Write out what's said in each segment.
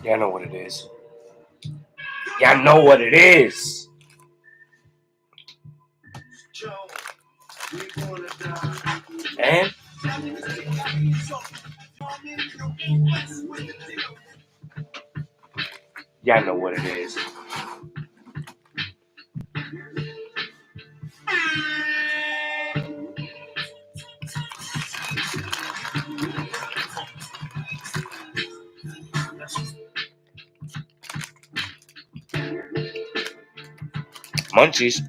Y'all know what it is. Y'all know what it is. And y'all know what it is. Munchies.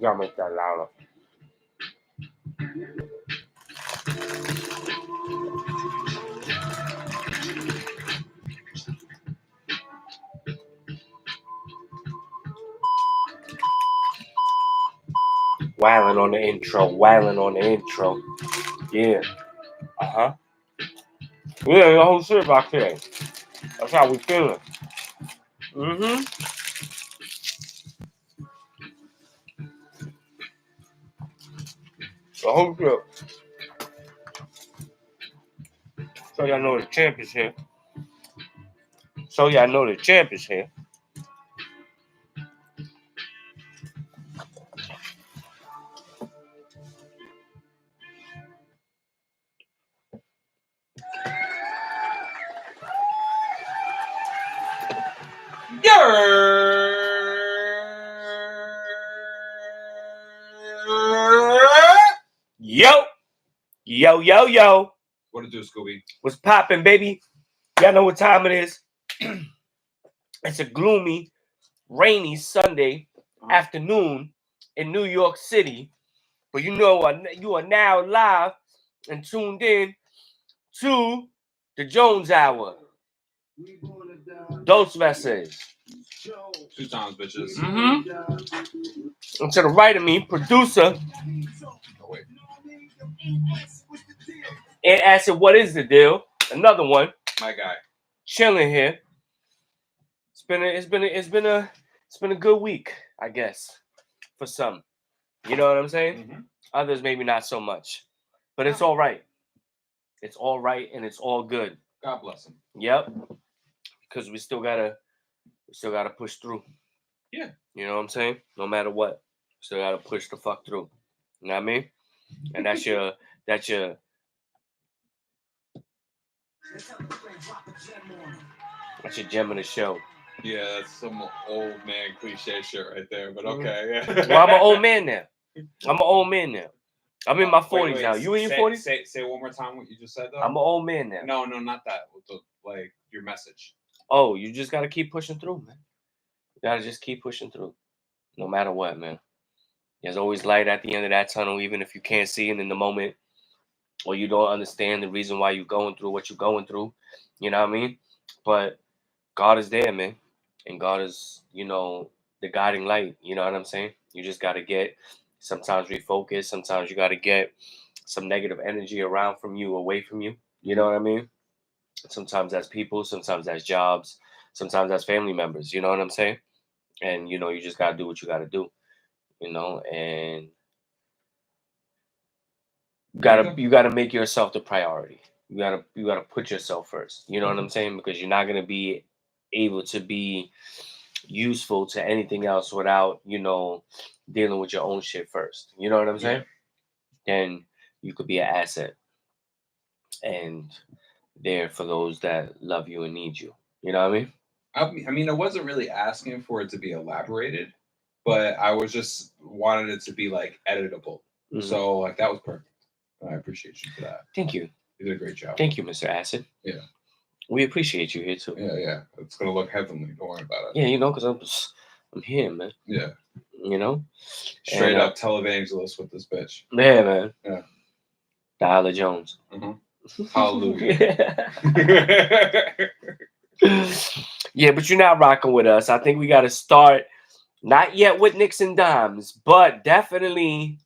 Y'all make that louder. Wailing on the intro. Wailing on the intro. Yeah. Uh-huh. Yeah, the whole shit back here. That's how we feeling. Mm-hmm. The whole shit. So y'all know the champ is here. So y'all know the champ is here. Yo. Yo, yo, yo. What it do, Scooby? What's poppin', baby? Y'all know what time it is. It's a gloomy, rainy Sunday afternoon in New York City. But you know, you are now live and tuned in to the Jones Hour. Dos veces. 2 times, bitches. Mm-hmm. And to the right of me, producer. Oh, wait. And Acid, what is the deal? Another one. My guy. Chilling here. It's been a good week, I guess, for some. You know what I'm saying? Mm-hmm. Others maybe not so much, but it's all right. It's all right and it's all good. God bless him. Yep. Because we still gotta push through. Yeah. You know what I'm saying? No matter what, still gotta push the fuck through. You know what I mean? And that's your gem of the show. Yeah, that's some old man cliche shit right there, but okay. Yeah. Well, I'm an old man now. I'm in my 40s now. You in your 40s? Say one more time what you just said, though. I'm an old man now. No, not that. Like, your message. Oh, you just gotta keep pushing through, man. You gotta just keep pushing through. No matter what, man. There's always light at the end of that tunnel, even if you can't see it in the moment or you don't understand the reason why you're going through what you're going through. You know what I mean? But God is there, man. And God is, the guiding light. You know what I'm saying? You just got to sometimes refocus. Sometimes you got to get some negative energy around from you, away from you. You know what I mean? Sometimes that's people, sometimes that's jobs, sometimes that's family members. You know what I'm saying? And, you just got to do what you got to do, and you gotta make yourself the priority. You gotta put yourself first. You know what I'm saying? Because you're not gonna be able to be useful to anything else without dealing with your own shit first. You know what I'm saying? Then you could be an asset and there for those that love you and need you. You know what I mean? I mean, I wasn't really asking for it to be elaborated, but I was just wanted it to be like editable. Mm-hmm. So like that was perfect. I appreciate you for that. Thank you. You did a great job. Thank you, Mr. Acid. Yeah. We appreciate you here too. Yeah. It's gonna look heavenly. Don't worry about it. Yeah, because I'm here, man. Yeah. Straight up televangelist with this bitch. Yeah, man. Yeah. Diala Jones. Mm-hmm. Hallelujah. Yeah, but you're not rocking with us. I think we got to start. Not yet with Knicks and Dimes, but definitely.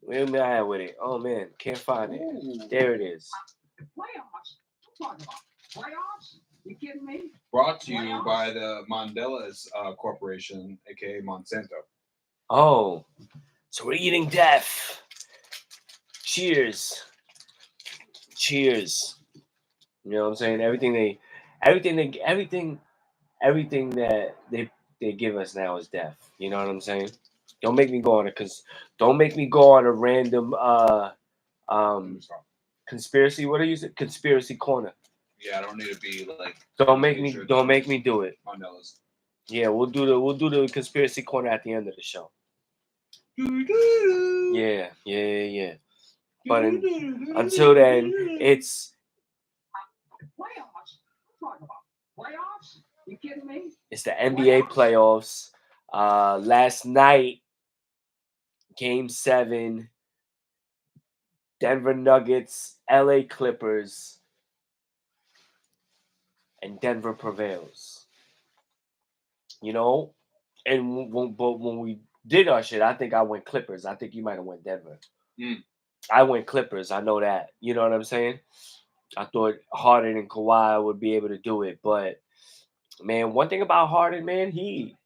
Where am I at with it? Oh man, can't find it. Ooh. There it is. Playoffs? What about playoffs? You kidding me? Brought to you by the Mandela's Corporation, aka Monsanto. Oh, so we're eating death. Cheers. Cheers. You know what I'm saying? Everything that they give us now is death. You know what I'm saying? Don't make me go on don't make me go on a random conspiracy. What are you saying? Conspiracy corner. Yeah, I don't need to be like. Don't make me do it. Mandela's. Yeah, we'll do the conspiracy corner at the end of the show. Yeah. But until then, it's Playoffs? Talk about playoffs? You kidding me? it's the NBA playoffs. Last night, Game 7, Denver Nuggets, LA Clippers, and Denver prevails. You know, and when we did our shit, I think I went Clippers. I think you might have went Denver. I went Clippers. I know that. You know what I'm saying? I thought Harden and Kawhi would be able to do it, but man, one thing about Harden, man, he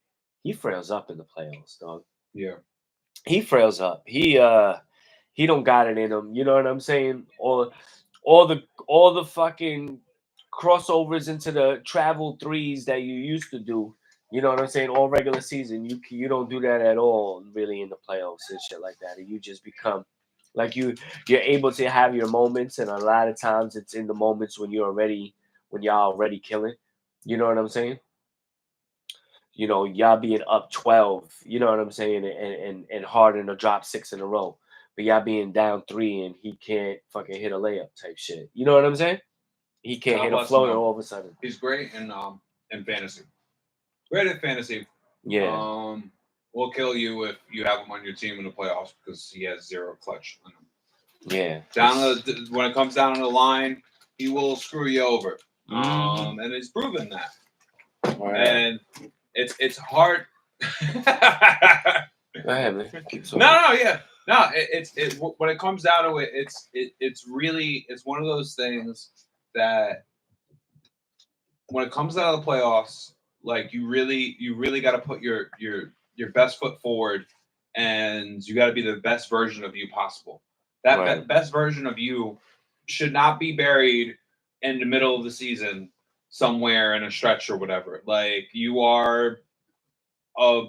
frails up in the playoffs, dog. Yeah. He frails up. He don't got it in him. You know what I'm saying? All the fucking crossovers into the travel threes that you used to do. You know what I'm saying? All regular season, you don't do that at all, really, in the playoffs and shit like that. And you just become like you're able to have your moments, and a lot of times it's in the moments when y'all already killing. You know what I'm saying? You know, y'all being up 12, you know what I'm saying, and Harden to drop 6 in a row. But y'all being down 3 and he can't fucking hit a layup type shit. You know what I'm saying? He can't hit a floater all of a sudden. He's great in fantasy. Great at fantasy. Yeah. Will kill you if you have him on your team in the playoffs because he has 0 clutch on him. Yeah. When it comes down to the line, he will screw you over. Mm-hmm. And he's proven that. Right. And it's hard. Go ahead, man. It's when it comes down to it, it's really one of those things that when it comes down to the playoffs, like you really got to put your best foot forward, and you got to be the best version of you possible. That best version of you should not be buried in the middle of the season somewhere in a stretch or whatever. Like you are a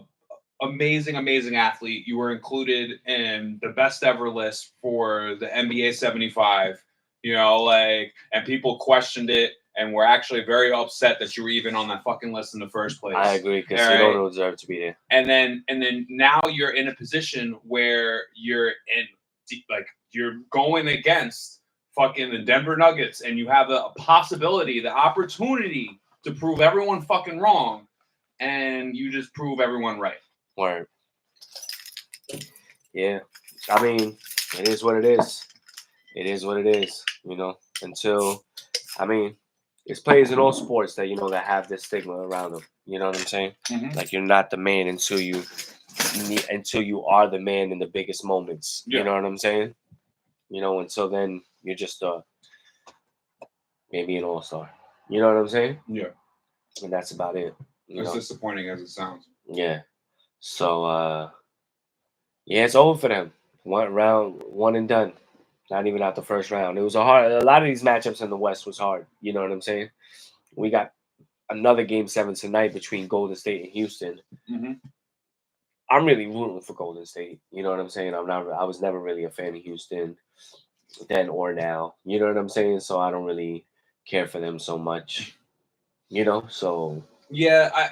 amazing athlete. You were included in the best ever list for the NBA 75, you know, like, and people questioned it and were actually very upset that you were even on that fucking list in the first place. I agree, because you don't deserve to be there. And then now you're in a position where you're going against fucking the Denver Nuggets, and you have the opportunity to prove everyone fucking wrong, and you just prove everyone right. Word. Yeah. I mean, it is what it is. It is what it is, you know, it's players in all sports that, you know, that have this stigma around them. You know what I'm saying? Mm-hmm. Like, you're not the man until you are the man in the biggest moments. Yeah. You know what I'm saying? You know, until then, you're just maybe an all-star. You know what I'm saying? Yeah. And that's about it. As disappointing as it sounds. Yeah. So, yeah, it's over for them. One and done. Not even out the first round. It was a lot of these matchups in the West was hard. You know what I'm saying? We got another Game 7 tonight between Golden State and Houston. Mm-hmm. I'm really rooting for Golden State. You know what I'm saying? I was never really a fan of Houston then or now. You know what I'm saying? So I don't really care for them so much. You know? So yeah,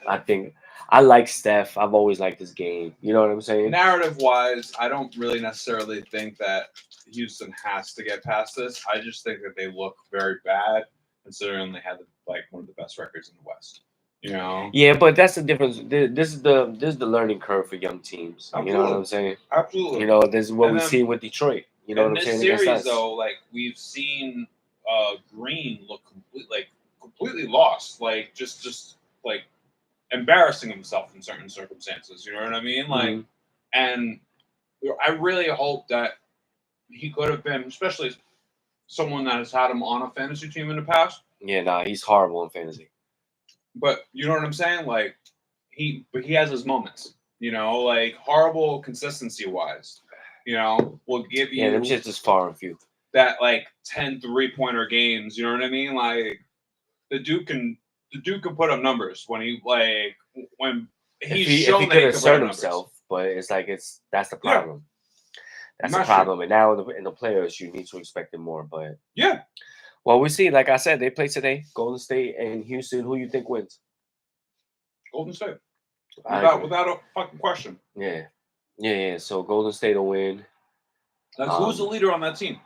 I think I like Steph. I've always liked this game. You know what I'm saying? Narrative-wise, I don't really necessarily think that Houston has to get past this. I just think that they look very bad, considering they had one of the best records in the West. You know? Yeah, but that's the difference. This is the learning curve for young teams. Absolutely. You know what I'm saying? Absolutely. You know, this is what we see with Detroit. You know what I'm saying? In this series, though, like we've seen Green look completely lost. Like just like embarrassing himself in certain circumstances. You know what I mean? Like, Mhm. and I really hope that he could have been, especially someone that has had him on a fantasy team in the past. Yeah, nah, he's horrible in fantasy. But you know what I'm saying? Like he has his moments. You know, like horrible consistency wise. You know, will give Yeah, you them shit's just far and few. that like 10 3-pointer games. You know what I mean? Like the Duke can put up numbers when he when he's If he shown that could he can put assert up numbers. himself, but it's like that's the Yeah. problem. That's the Not sure. problem. And now in the players, you need to expect it more. But Yeah, well, we see. Like I said, they play today. Golden State and Houston. Who you think wins? Golden State. I agree. Without a fucking question. Yeah. So Golden State will win. Like who's the leader on that team?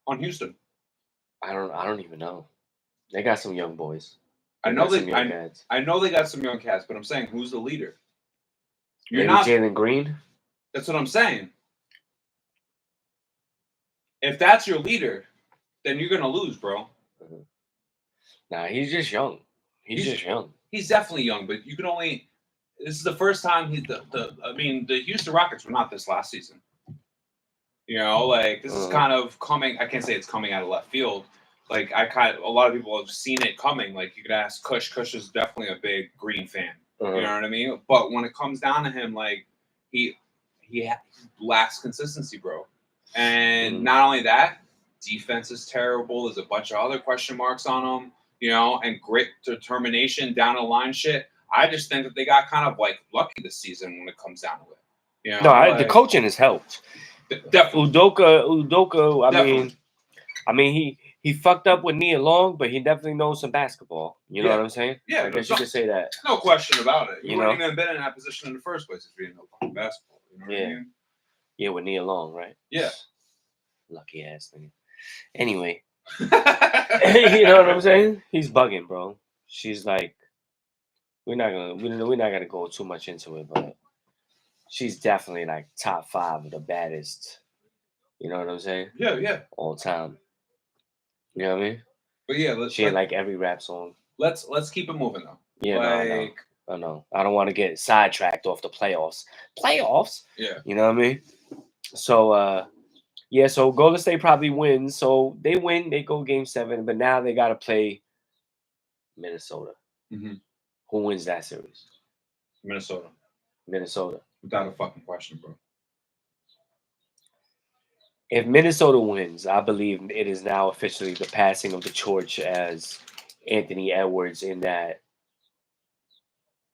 On Houston. I don't even know. They got some young boys. I know got some young cats. I know they got some young cats, but I'm saying who's the leader? You're Maybe not. Jalen Green. That's what I'm saying. If that's your leader, then you're gonna lose, bro. Nah, he's just young. He's just young. He's definitely young, but you can only. This is the first time I mean, the Houston Rockets were not this last season. You know, like this is kind of coming. I can't say it's coming out of left field. Like a lot of people have seen it coming. Like you could ask Kush. Kush is definitely a big Green fan. You know what I mean? But when it comes down to him, like he lacks consistency, bro. And not only that, defense is terrible. There's a bunch of other question marks on him. You know, and grit, determination, down the line shit. I just think that they got kind of like lucky this season when it comes down to it. You know, No, the coaching has helped. Definitely. Udoka. I mean, he fucked up with Nia Long, but he definitely knows some basketball. You know what I'm saying? Yeah, I guess you could say that. No question about it. You wouldn't know? even been in that position in the first place if you didn't know fucking basketball. You know what I mean? Yeah, with Nia Long, right? Yeah. Lucky ass thing. Anyway, you know what I'm saying? He's bugging, bro. She's like, we're not gonna go too much into it, but she's definitely like top 5 of the baddest. You know what I'm saying? Yeah. All time. You know what I mean? But yeah, she had like every rap song. Let's keep it moving though. Yeah, I know. I don't want to get sidetracked off the playoffs. Yeah. You know what I mean? So so Golden State probably wins. So they win, they go game 7, but now they gotta play Minnesota. Mm-hmm. Who wins that series? Minnesota. Without a fucking question, bro. If Minnesota wins, I believe it is now officially the passing of the torch as Anthony Edwards in that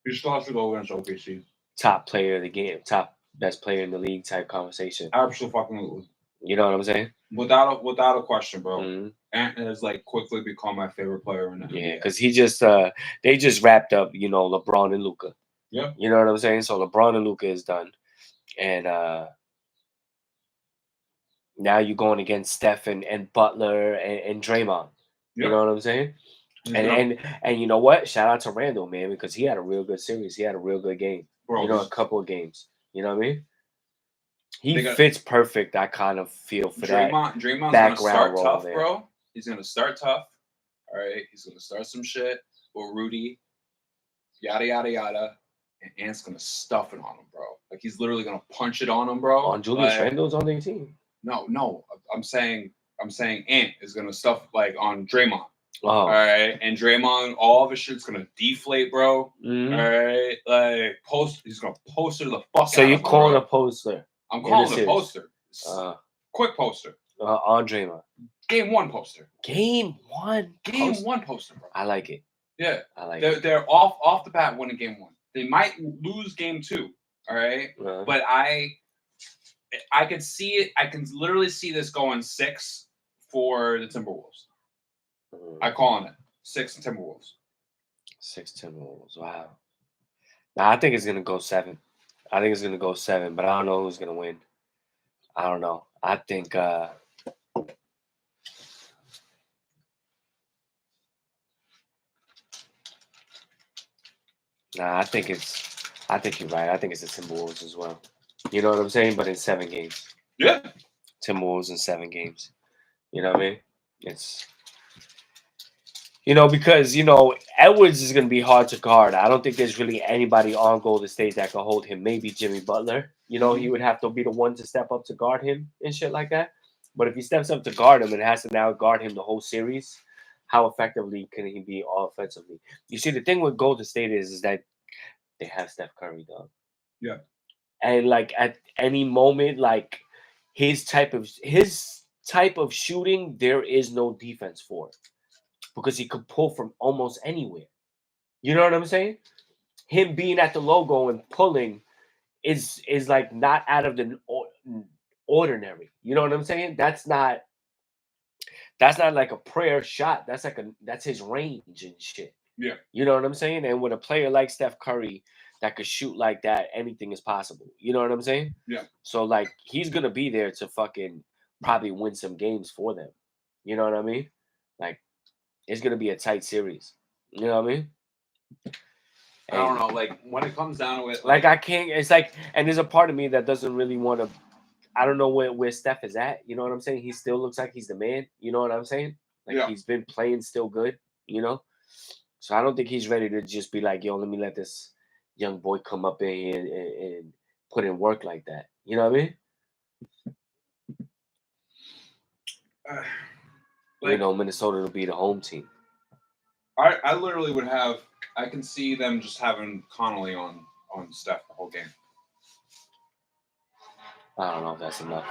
You still have to go against OKC. Top player of the game, top best player in the league type conversation. Absolutely. You know what I'm saying? Without a question, bro. Mm-hmm. Ant has like quickly become my favorite player in the NBA. Yeah, because he just they just wrapped up, LeBron and Luka. Yeah. You know what I'm saying? So LeBron and Luka is done. And now you're going against Steph and Butler and Draymond. Yep. You know what I'm saying? And you know what? Shout out to Randall, man, because he had a real good series. He had a real good game. Bro, a couple of games. You know what I mean? He fits perfect. I kind of feel for Draymond's background gonna start role tough, there. bro. He's gonna start tough. All right, he's gonna start some shit with Rudy, yada yada yada, and Ant's gonna stuff it on him, bro. Like he's literally gonna punch it on him, bro. On Julius Randle's on their team. No, I'm saying Ant is gonna stuff like on Draymond. Oh. All right, and Draymond, all of his shit's gonna deflate, bro. Mm-hmm. All right, like he's gonna poster the fuck. So you're calling a poster? I'm calling a poster. Quick poster. On Draymond. Game 1 poster. Game 1. Game 1 poster, bro. I like it. Yeah, I like it. They're off the bat winning game 1. They might lose game 2. All right, but I could see it. I can literally see this going 6 for the Timberwolves. I'm calling it 6 Timberwolves. 6 Timberwolves. Wow. Now I think it's gonna go 7. I think it's gonna go 7, but I don't know who's gonna win. I don't know. I think. I think you're right. I think it's the Timberwolves as well. You know what I'm saying? But in 7 games. Yeah. Timberwolves in 7 games. You know what I mean? Because Edwards is gonna be hard to guard. I don't think there's really anybody on Golden State that can hold him. Maybe Jimmy Butler. He would have to be the one to step up to guard him and shit like that. But if he steps up to guard him and has to now guard him the whole series, how effectively can he be offensively? You see, the thing with Golden State is that they have Steph Curry, dog. Yeah. And like at any moment, like his type of shooting, there is no defense for it. Because he could pull from almost anywhere. You know what I'm saying? Him being at the logo and pulling is like not out of the ordinary. You know what I'm saying? That's not like a prayer shot. That's his range and shit. Yeah. You know what I'm saying? And with a player like Steph Curry that could shoot like that, anything is possible. You know what I'm saying? Yeah. So like he's gonna be there to fucking probably win some games for them. You know what I mean? Like it's gonna be a tight series. You know what I mean? I don't know. Like when it comes down to it, Like I can't. It's like, and there's a part of me that doesn't really want to. I don't know where Steph is at. You know what I'm saying? He still looks like he's the man. You know what I'm saying? Like he's been playing still good. So I don't think he's ready to just be like, yo, let me let this young boy come up in here and put in work like that. You know what I mean? Minnesota will be the home team. I literally would have. I can see them just having Connolly on Steph the whole game. I don't know if that's enough.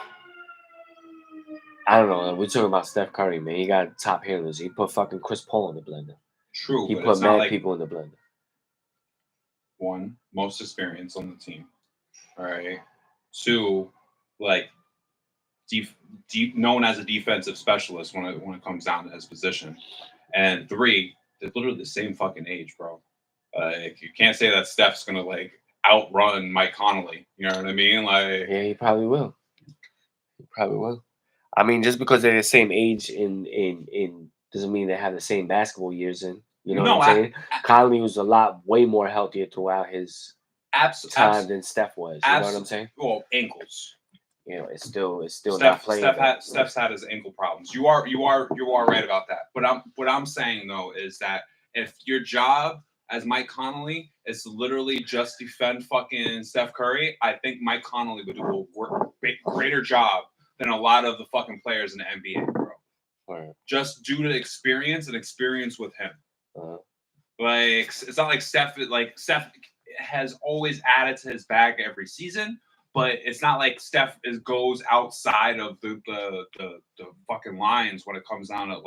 I don't know. We're talking about Steph Curry, man. He got top handlers. He put fucking Chris Paul in the blender. True. He put mad people in the blender. One, most experience on the team. All right. Two, like deep known as a defensive specialist when it comes down to his position. And three, they're literally the same fucking age, bro. You can't say that Steph's gonna like outrun Mike Conley. You know what I mean? Like, yeah, he probably will. I mean, just because they're the same age in doesn't mean they have the same basketball years in. You know what I'm saying? Conley was way more healthier throughout his time than Steph was. You know what I'm saying? Well, ankles. It's still not playing. Steph's had his ankle problems. You are right about that. But what I'm saying though is that if your job as Mike Conley is to literally just defend fucking Steph Curry, I think Mike Conley would do a greater job than a lot of the fucking players in the NBA, bro. Right. Just due to experience with him. Uh-huh. Like it's not like Steph has always added to his bag every season. But it's not like Steph goes outside of the fucking lines when it comes down to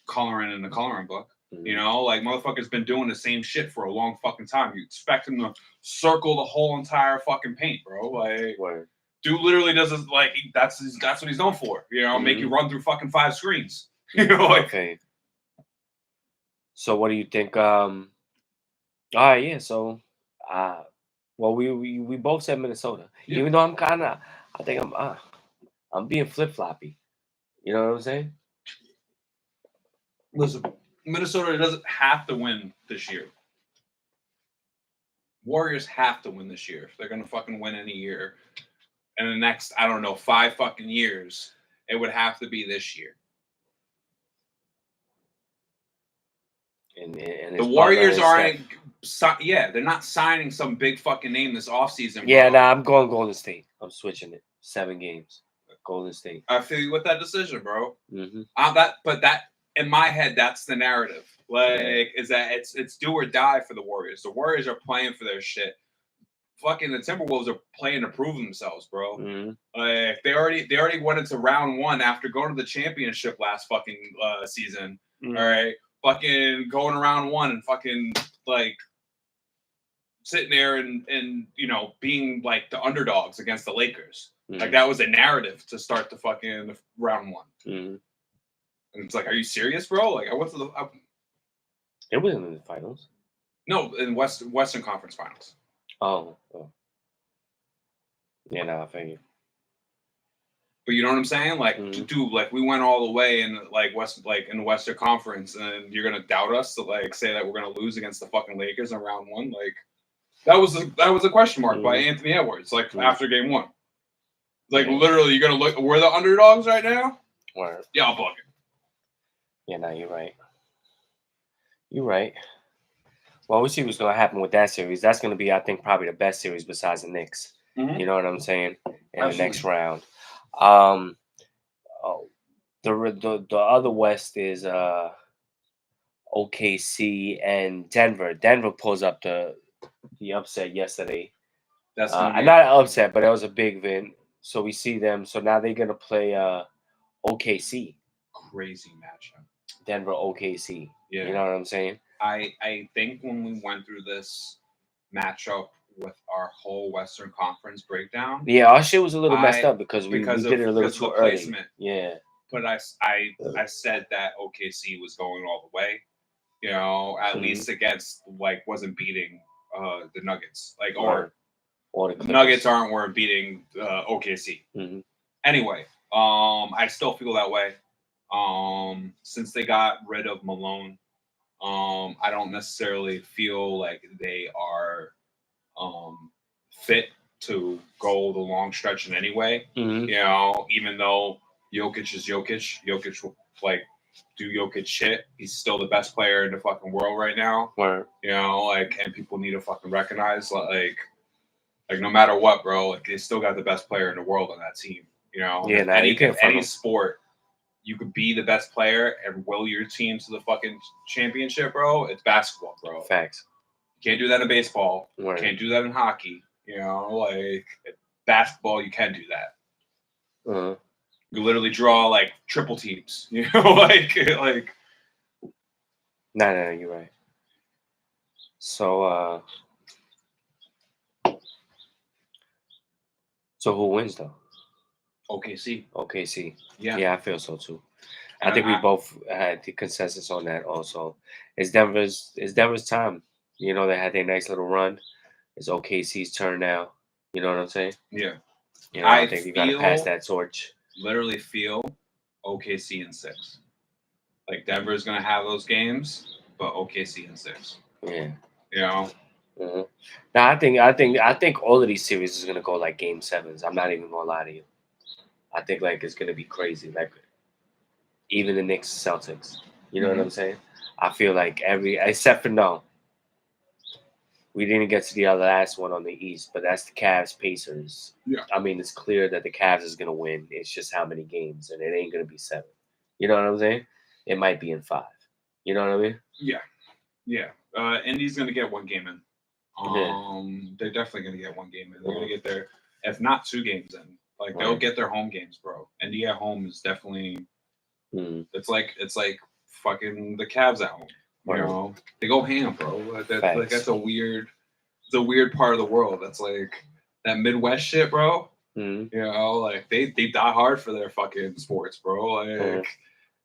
coloring in the coloring book. Mm-hmm. Like motherfucker's been doing the same shit for a long fucking time. You expect him to circle the whole entire fucking paint, bro. Like, dude literally does this, like that's what he's known for. Mm-hmm. Make you run through fucking 5 screens. Okay. So what do you think? All right, yeah. So, well, we both said Minnesota, even though I think I'm being flip floppy. You know what I'm saying? Listen, Minnesota doesn't have to win this year. Warriors have to win this year. If they're gonna fucking win any year in the next, 5 fucking years, it would have to be this year. And the Warriors aren't. They're not signing some big fucking name this offseason. Yeah, I'm going Golden State. I'm switching it. 7 games. Golden State. I feel you with that decision, bro. Mm-hmm. But that in my head, that's the narrative. Is that it's do or die for the Warriors. The Warriors are playing for their shit. Fucking the Timberwolves are playing to prove themselves, bro. Mm-hmm. They already went into round 1 after going to the championship last fucking season. Mm-hmm. All right, fucking going around 1 and fucking like sitting there and being like the underdogs against the Lakers. Mm-hmm. Like that was a narrative to start the fucking round 1. Mm-hmm. And it's like, are you serious, bro? Like I went to the. It wasn't in the finals. No, in Western Conference Finals. Oh. Yeah, I figured. But you know what I'm saying? Like, dude, like we went all the way in in the Western Conference, and you're gonna doubt us to like say that we're gonna lose against the fucking Lakers in round 1? Like, that was a question mark by Anthony Edwards. Like after game 1, like literally, you're gonna look. We're the underdogs right now. Word. Yeah, I'll bug it. Yeah, no, you're right. You're right. Well, we'll see what's going to happen with that series. That's going to be, I think, probably the best series besides the Knicks. Mhm. You know what I'm saying? In the next Absolutely. round. Um, oh, the other West is OKC and Denver. Denver pulls up the upset yesterday. That's gonna be Not an upset, but it was a big win. So we see them. So now they're gonna play OKC. crazy matchup. Denver OKC. Yeah. You know what I'm saying? I think when we went through this matchup with our whole Western Conference breakdown, Yeah, our shit was a little messed I- up because we because did it a little of too the early. placement. Yeah. but I said that OKC was going all the way. You know, at Mhm. least against wasn't beating the Nuggets. Right. Or Or the Clippers. Nuggets weren't beating OKC. Mhm. Anyway, I still feel that way. Since they got rid of Malone, I don't necessarily feel like they are fit to go the long stretch in any way. Mhm. You know, even though Jokic is Jokic will do Jokic shit. He's still the best player in the fucking world right now. Word. You know, and people need to fucking recognize no matter what, bro, they still got the best player in the world on that team. You know, Yeah, nah, you can't front any him. sport, you could be the best player and will your team to the fucking championship, bro. It's basketball, bro. Facts. You can't do that in baseball. Word. Can't do that in hockey. You know, basketball, you can do that. Uh-huh. You literally draw triple teams. You know, No, you're right. So so who wins though? OKC. OKC. Yeah. Yeah, I feel so too. And I think we both had the consensus on that also. It's Denver's time. You know, they had their nice little run. It's OKC's turn now. You know what I'm saying? Yeah. You know, I I think you gotta pass feel- that torch. Literally feel OKC in 6. Denver's gonna have those games, but OKC in 6. Yeah. You know. Mhm. Now I think all of these series is gonna go like game 7s. I'm not even gonna lie to you. I think it's gonna be crazy. Even the Knicks Celtics. You know what I'm saying? I feel like except for no. We didn't get to the other last one on the East, but that's the Cavs Pacers. Yeah. I mean, it's clear that the Cavs is gonna win. It's just how many games, and it ain't gonna be 7. You know what I'm saying? It might be in 5. You know what I mean? Yeah. Yeah. Indy's gonna get one game in. They're definitely gonna get one game in. They're gonna get their, if not 2 games in. They'll get their home games, bro. Indy at home is definitely. Mhm. It's like fucking the Cavs at home. You Right. know, they go ham, bro. That's Facts. a weird. It's a weird part of the world. That's that Midwest shit, bro. Mhm. You know, they die hard for their fucking sports, bro. Mhm.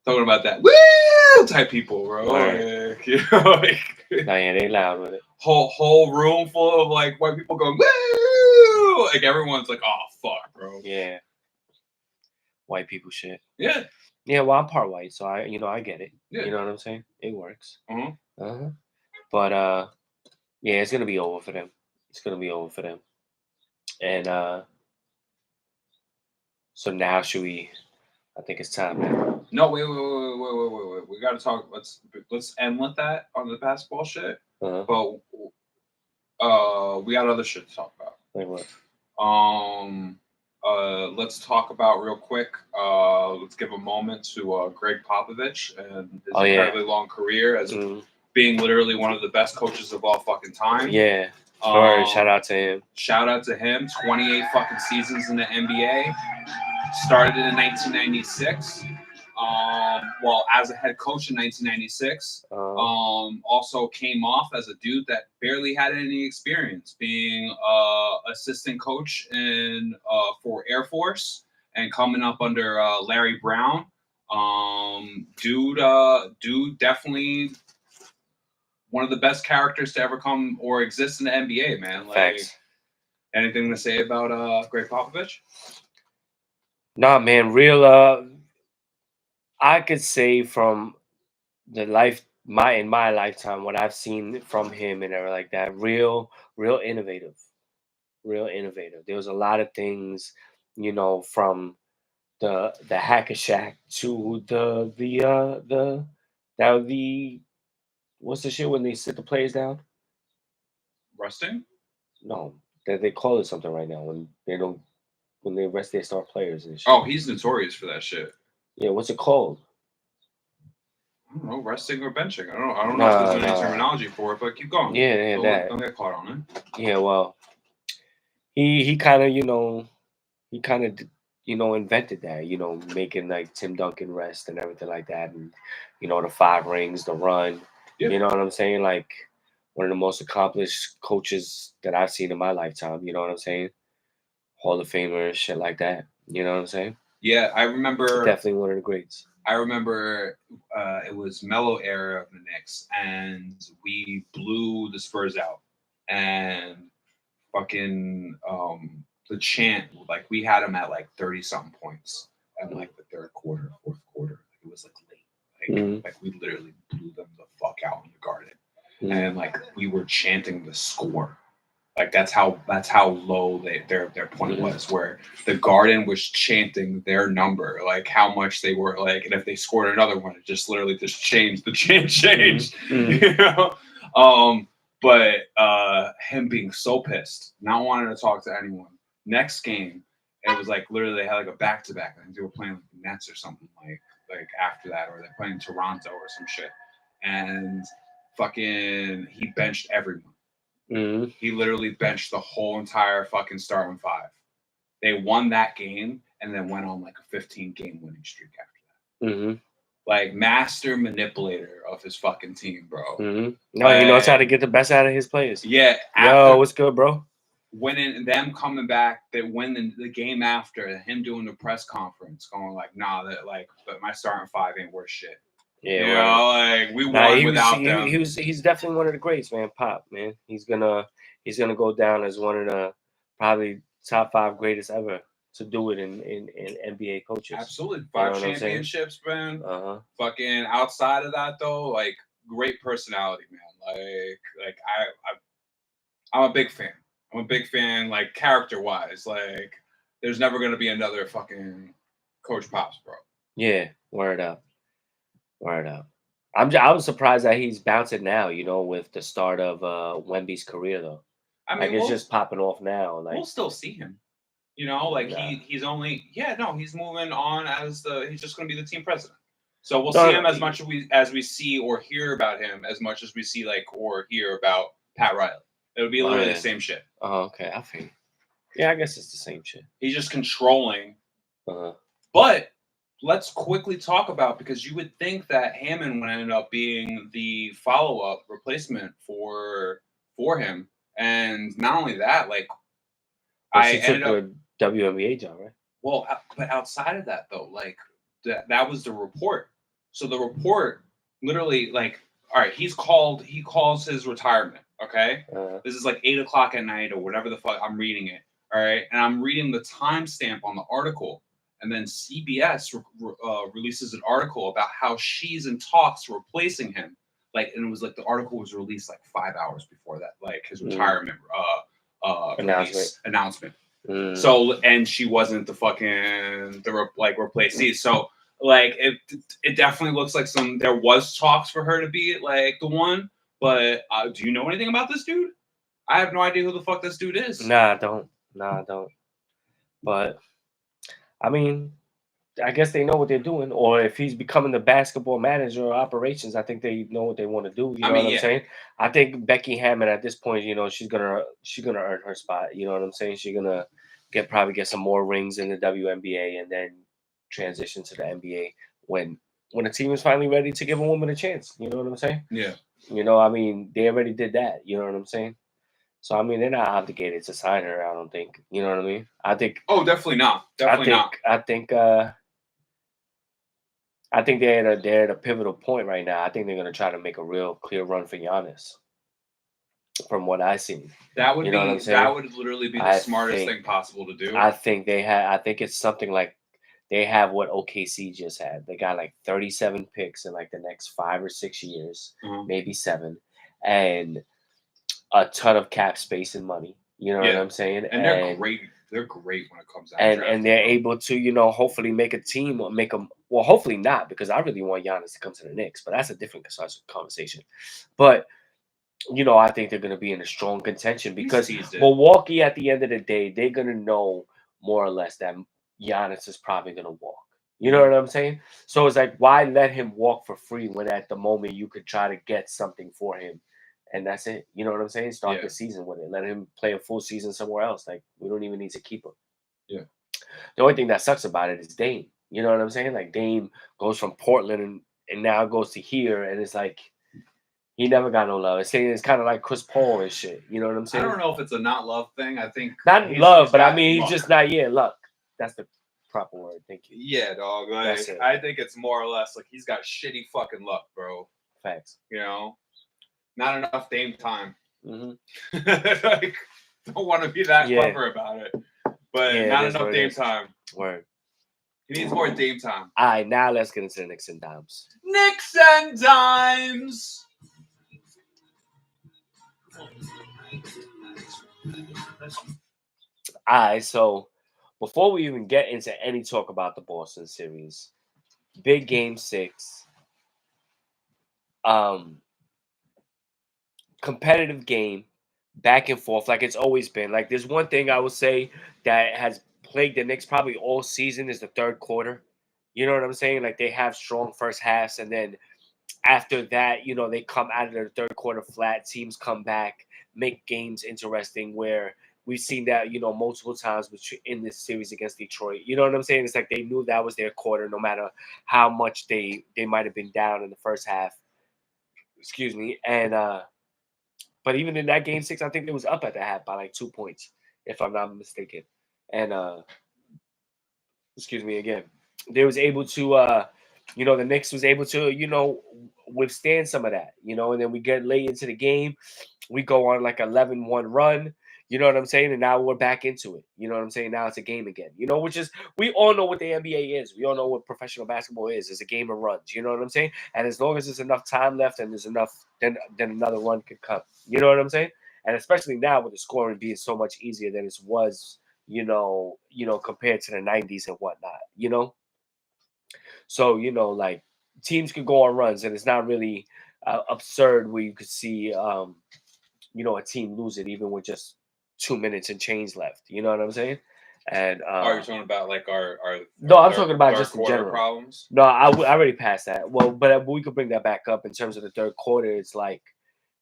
Talking about that woo type people, bro. Right. You know, Nah, yeah, they loud with it. whole room full of white people going woo. Everyone's like, oh fuck, bro. Yeah. White people shit. Yeah. Yeah, well, I'm part white, so I get it. Yeah. You know what I'm saying? It works. Uh-huh. But yeah, it's gonna be over for them. It's gonna be over for them. And so now should we? I think it's time now. No, wait. We gotta talk. Let's end with that on the basketball shit. Uh-huh. But we got other shit to talk about. Like what? Let's talk about real quick. Let's give a moment to Greg Popovich and his incredibly long career as being literally one of the best coaches of all fucking time. Yeah. Shout out to him. Shout out to him. 28 fucking seasons in the NBA. Started in 1996. Well, as a head coach in 1996. Also came off as a dude that barely had any experience being assistant coach for Air Force and coming up under Larry Brown. Dude definitely one of the best characters to ever come or exist in the NBA, man. Facts. Anything to say about Greg Popovich? Nah, man, real. I could say from the in my lifetime, what I've seen from him and everything like that, real innovative, There was a lot of things, from the Hack-a-Shack to the what's the shit when they sit the players down? Resting? No, they call it something right now when they rest their star players and shit. Oh, he's notorious for that shit. Yeah, what's it called? I don't know, resting or benching. I don't know if there's any terminology for it, but keep going. Yeah, that. Don't get caught on it. Yeah, well, he kind of invented that, making like Tim Duncan rest and everything like that, and the 5 rings, the run. Yep. You know what I'm saying? Like one of the most accomplished coaches that I've seen in my lifetime. You know what I'm saying? Hall of Famer, shit like that. You know what I'm saying? Yeah, I remember. Definitely one of the greats. I remember it was Melo era of the Knicks, and we blew the Spurs out, and fucking the chant, like we had them at like 30 something points in like the third quarter, fourth quarter. It was like late, like we literally blew them the fuck out in the Garden, and like we were chanting the score. Like that's how low their point was. Where the Garden was chanting their number, like how much they were like, and if they scored another one, it just literally just changed. The changed. You know. But him being so pissed, not wanting to talk to anyone. Next game, it was like literally they had like a back-to-back. I think they were playing like the Nets or something like after that, or they're playing Toronto or some shit. And fucking he benched everyone. He literally benched the whole entire fucking starting 5. They won that game and then went on like a 15-game winning streak after that. Like master manipulator of his fucking team, bro. No, he knows how to get the best out of his players. Yeah. Yo, what's good, bro? Winning, them coming back, they win the game after, him doing the press conference, going like, nah, but my starting 5 ain't worth shit. Yeah, like we won without them. He's definitely one of the greats, man. Pop, man. He's gonna go down as one of the probably top 5 greatest ever to do it in NBA coaches. Absolutely, 5 championships, man. Fucking outside of that though, like great personality, man. Like I'm a big fan. I'm a big fan, like character wise. Like there's never gonna be another fucking Coach Pops, bro. Yeah, word up. I was surprised that he's bouncing now, with the start of Wemby's career though. I mean, it's just popping off now. Like we'll still see him. Like he's only he's moving on he's just gonna be the team president. So we'll see him as much as we see or hear about him as much as we see or hear about Pat Riley. It'll be literally the same shit. Oh, okay. I think. Yeah, I guess it's the same shit. He's just controlling. But let's quickly talk about, because you would think that Hammond would end up being the follow-up replacement for him, and not only that, like I ended up WNBA job, right? Well, but outside of that though, like that was the report. So the report literally, like, all right, he calls his retirement. Okay, this is like 8:00 at night or whatever the fuck. I'm reading it. All right, and I'm reading the timestamp on the article. And then CBS releases an article about how she's in talks replacing him. Like, and it was like the article was released like 5 hours before that, like his retirement announcement. So, and she wasn't the fucking replacee. So, like, it definitely looks like there was talks for her to be like the one. But do you know anything about this dude? I have no idea who the fuck this dude is. Nah, I don't. But I mean, I guess they know what they're doing. Or if he's becoming the basketball manager or operations, I think they know what they want to do. You know what I'm saying? I think Becky Hammond at this point, she's gonna earn her spot. You know what I'm saying? She's gonna probably get some more rings in the WNBA and then transition to the NBA when the team is finally ready to give a woman a chance. You know what I'm saying? Yeah. I mean, they already did that. You know what I'm saying? So I mean, they're not obligated to sign her. I don't think. You know what I mean? I think. Oh, definitely not. I think they're at a pivotal point right now. I think they're gonna try to make a real clear run for Giannis. From what I see, that would literally be the smartest thing possible to do. I think it's something like they have what OKC just had. They got like 37 picks in like the next 5 or 6 years, maybe 7, and a ton of cap space and money. You know what I'm saying? And they're great. They're great when it comes down. and they're able to, you know, hopefully make a team or make them. Well, hopefully not, because I really want Giannis to come to the Knicks, but that's a different conversation. But you know, I think they're going to be in a strong contention because Milwaukee, at the end of the day, they're going to know more or less that Giannis is probably going to walk. You know what I'm saying? So it's like, why let him walk for free when at the moment you could try to get something for him? And that's it. You know what I'm saying? Start the season with it. Let him play a full season somewhere else. Like, we don't even need to keep him. Yeah. The only thing that sucks about it is Dame. You know what I'm saying? Like, Dame goes from Portland and now goes to here, and it's like, he never got no love. It's kind of like Chris Paul and shit. You know what I'm saying? I don't know if it's a not love thing. I think not love, but I mean, he's just not luck. That's the proper word. Thank you. Yeah, dog. Like, I think it's more or less like he's got shitty fucking luck, bro. Facts. You know, not enough Dame time. Mm-hmm. Like, don't want to be that clever about it, but not enough Dame time. Word. He needs more Dame time. All right, now let's get into the Knicks and Dimes. Knicks and Dimes. All right, so before we even get into any talk about the Boston series, big game 6, competitive game, back and forth like it's always been. Like, there's one thing I would say that has plagued the Knicks probably all season is the third quarter. You know what I'm saying? Like, they have strong first halves, and then after that, you know, they come out of the third quarter flat. Teams come back, make games interesting, where we've seen that, you know, multiple times in this series against Detroit. You know what I'm saying? It's like they knew that was their quarter, no matter how much they might have been down in the first half. Excuse me. And but even in that game 6, I think it was up at the half by like 2 points, if I'm not mistaken. And excuse me again. They was able to you know, the Knicks was able to, you know, withstand some of that, you know, and then we get late into the game. We go on like 11-1 run, you know what I'm saying? And now we're back into it. You know what I'm saying? Now it's a game again, you know, which is, we all know what the NBA is. We all know what professional basketball is. It's a game of runs, you know what I'm saying? And as long as there's enough time left and there's enough, then another run could come. You know what I'm saying? And especially now with the scoring being so much easier than it was, you know, compared to the 90s and whatnot, you know? So, you know, like, teams could go on runs, and it's not really absurd where you could see, you know, a team lose it even with just 2 minutes and change left. You know what I'm saying? And are you talking about like our no, I'm talking about just in general problems? No, I already passed that. Well, but we could bring that back up in terms of the third quarter. It's like,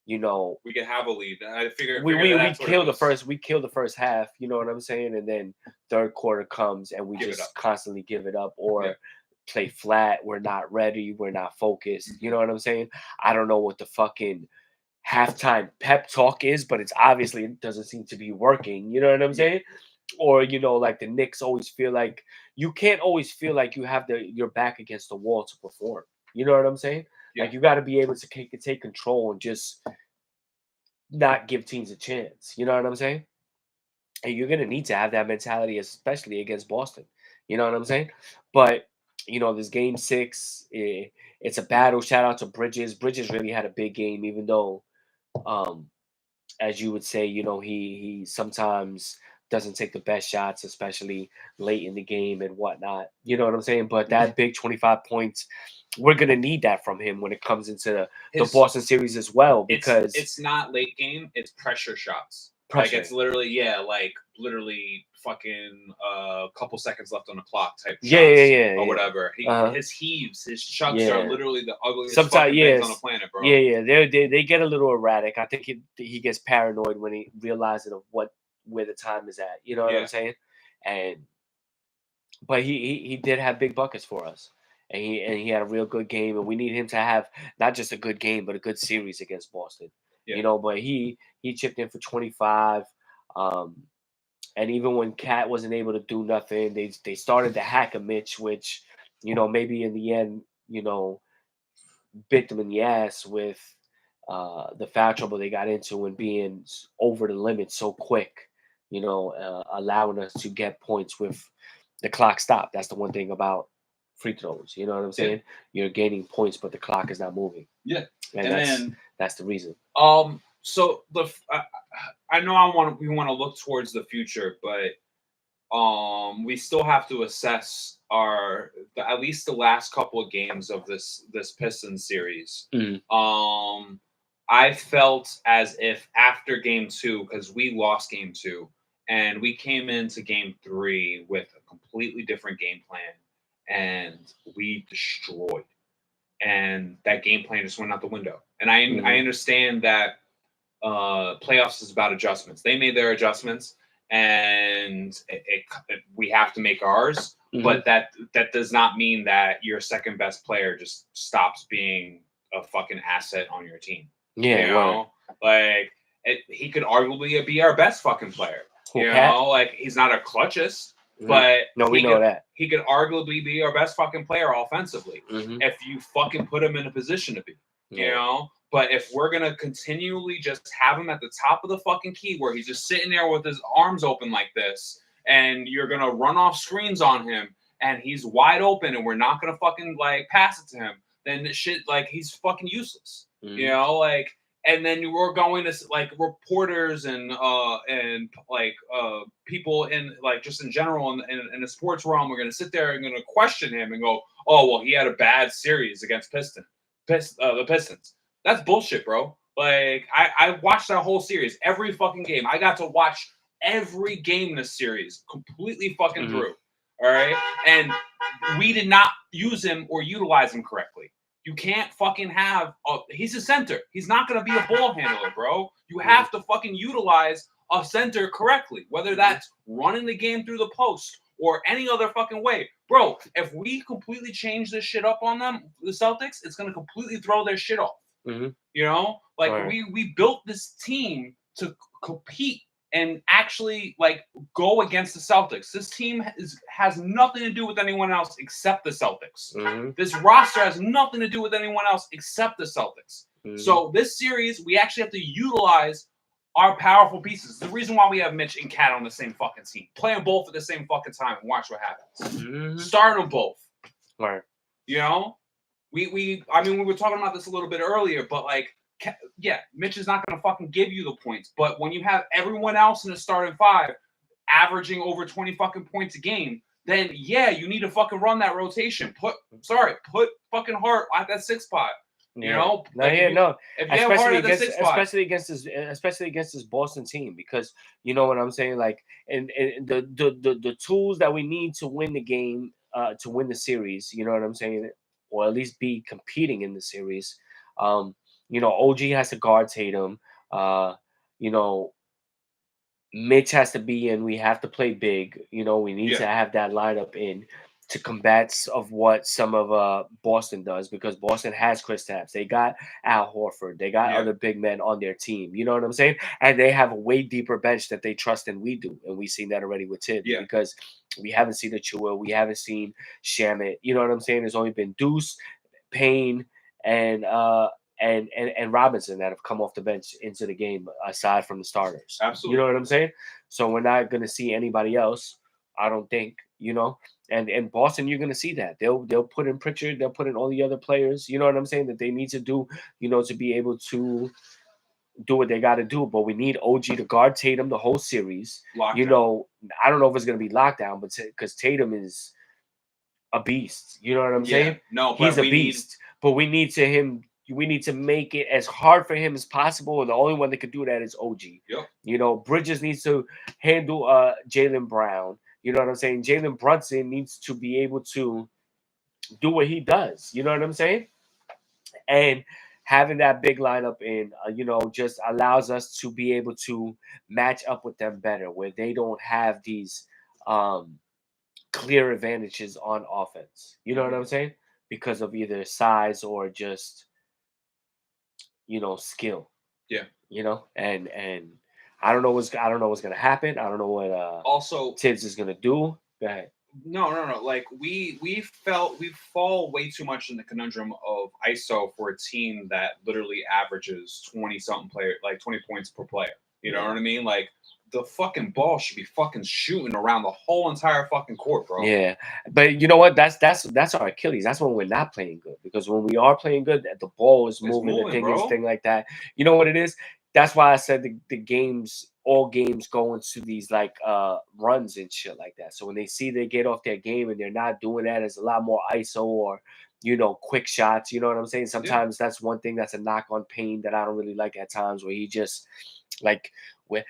you know, we can have a lead. I figure we kill the first half. You know what I'm saying? And then third quarter comes and we just constantly give it up or play flat. We're not ready. We're not focused. You know what I'm saying? I don't know what the fucking halftime pep talk is, but it's obviously, it doesn't seem to be working. You know what I'm saying? Or, you know, like the Knicks always feel like you can't always feel like you have your back against the wall to perform. You know what I'm saying? Like, you got to be able to take control and just not give teams a chance. You know what I'm saying? And you're going to need to have that mentality, especially against Boston. You know what I'm saying? But, you know, this game 6, it's a battle. Shout out to Bridges. Bridges really had a big game, even though, as you would say, you know, he sometimes doesn't take the best shots, especially late in the game and whatnot. You know what I'm saying? But that big 25 points, we're going to need that from him when it comes into the Boston series as well, because it's not late game, it's pressure shots. Pressure. Like, it's literally fucking a couple seconds left on the clock type shots. Or whatever. His heaves, his chucks are literally the ugliest fucking things on the planet, bro. They get a little erratic. I think he gets paranoid when he realizes of where the time is at. You know what I'm saying? But he did have big buckets for us. And he had a real good game, and we need him to have not just a good game, but a good series against Boston. You know, but he chipped in for 25. And even when Cat wasn't able to do nothing, they started to hack a Mitch, which, you know, maybe in the end, you know, bit them in the ass with the foul trouble they got into and being over the limit so quick, you know, allowing us to get points with the clock stopped. That's the one thing about free throws. You know what I'm saying? You're gaining points, but the clock is not moving. Yeah. And that's the reason. So I know we want to look towards the future, but we still have to assess at least the last couple of games of this Pistons series. I felt as if after game 2, because we lost game 2, and we came into game 3 with a completely different game plan, and we destroyed. And that game plan just went out the window. And I understand that playoffs is about adjustments. They made their adjustments, and we have to make ours. But that does not mean that your second best player just stops being a fucking asset on your team. Yeah, you know, like he could arguably be our best fucking player. You know, like he's not a clutchest, but no, we know that he could arguably be our best fucking player offensively if you fucking put him in a position to be. You know, but if we're gonna continually just have him at the top of the fucking key where he's just sitting there with his arms open like this, and you're gonna run off screens on him, and he's wide open, and we're not gonna fucking like pass it to him, then shit like he's fucking useless. You know, like, and then we're going to like reporters and people in like just in general in the sports realm. We're gonna sit there and gonna question him and go, oh well, he had a bad series against the Pistons. That's bullshit, bro. Like I watched that whole series, every fucking game. I got to watch every game this series completely fucking through. All right, and we did not use him or utilize him correctly. You can't fucking have he's a center. He's not going to be a ball handler, bro. You have to fucking utilize a center correctly, whether that's running the game through the post or any other fucking way. Bro, if we completely change this shit up on them, the Celtics, it's going to completely throw their shit off. You know? Like, we built this team to compete and actually like go against the Celtics. This team has nothing to do with anyone else except the Celtics. This roster has nothing to do with anyone else except the Celtics. So this series, we actually have to utilize our powerful pieces. The reason why we have Mitch and Cat on the same fucking team. Play them both at the same fucking time and watch what happens. Start them both. Right. You know? I mean, we were talking about this a little bit earlier, but like, yeah, Mitch is not going to fucking give you the points. But when you have everyone else in the starting 5 averaging over 20 fucking points a game, then yeah, you need to fucking run that rotation. Put fucking Hart at that 6 spot. You know? Especially against this Boston team, because you know what I'm saying. Like, and the tools that we need to win the game, to win the series. You know what I'm saying, or at least be competing in the series. You know, OG has to guard Tatum. You know, Mitch has to be in. We have to play big. You know, we need to have that lineup in to combat of what some of Boston does, because Boston has Kristaps. They got Al Horford. They got other big men on their team. You know what I'm saying? And they have a way deeper bench that they trust than we do. And we've seen that already with Tibbs, because we haven't seen Achua. We haven't seen Shamet. You know what I'm saying? There's only been Deuce, Payne, and Robinson that have come off the bench into the game, aside from the starters. Absolutely. You know what I'm saying? So we're not going to see anybody else, I don't think, you know. And in Boston, you're going to see that. They'll put in Pritchard. They'll put in all the other players, you know what I'm saying, that they need to do, you know, to be able to do what they got to do. But we need OG to guard Tatum the whole series. Lockdown. You know, I don't know if it's going to be lockdown, but because Tatum is a beast. You know what I'm saying? No, he's a beast. But we need to make it as hard for him as possible, and the only one that could do that is OG. Yep. You know, Bridges needs to handle Jaylen Brown. You know what I'm saying? Jalen Brunson needs to be able to do what he does. You know what I'm saying? And having that big lineup in, you know, just allows us to be able to match up with them better, where they don't have these clear advantages on offense. You know what I'm saying? Because of either size or just, you know, skill. Yeah. You know, and I don't know what's gonna happen. I don't know what also Tibbs is gonna do. Go ahead. No. Like we fall way too much in the conundrum of ISO for a team that literally averages 20 points per player. You know what I mean? Like, the fucking ball should be fucking shooting around the whole entire fucking court, bro. Yeah, but you know what? That's our Achilles. That's when we're not playing good. Because when we are playing good, the ball is moving, the thing like that. You know what it is? That's why I said the games all games go into these like runs and shit like that. So when they see they get off their game and they're not doing that, it's a lot more ISO or quick shots. You know what I'm saying? Sometimes that's one thing that's a knock on Payne that I don't really like at times, where he just like where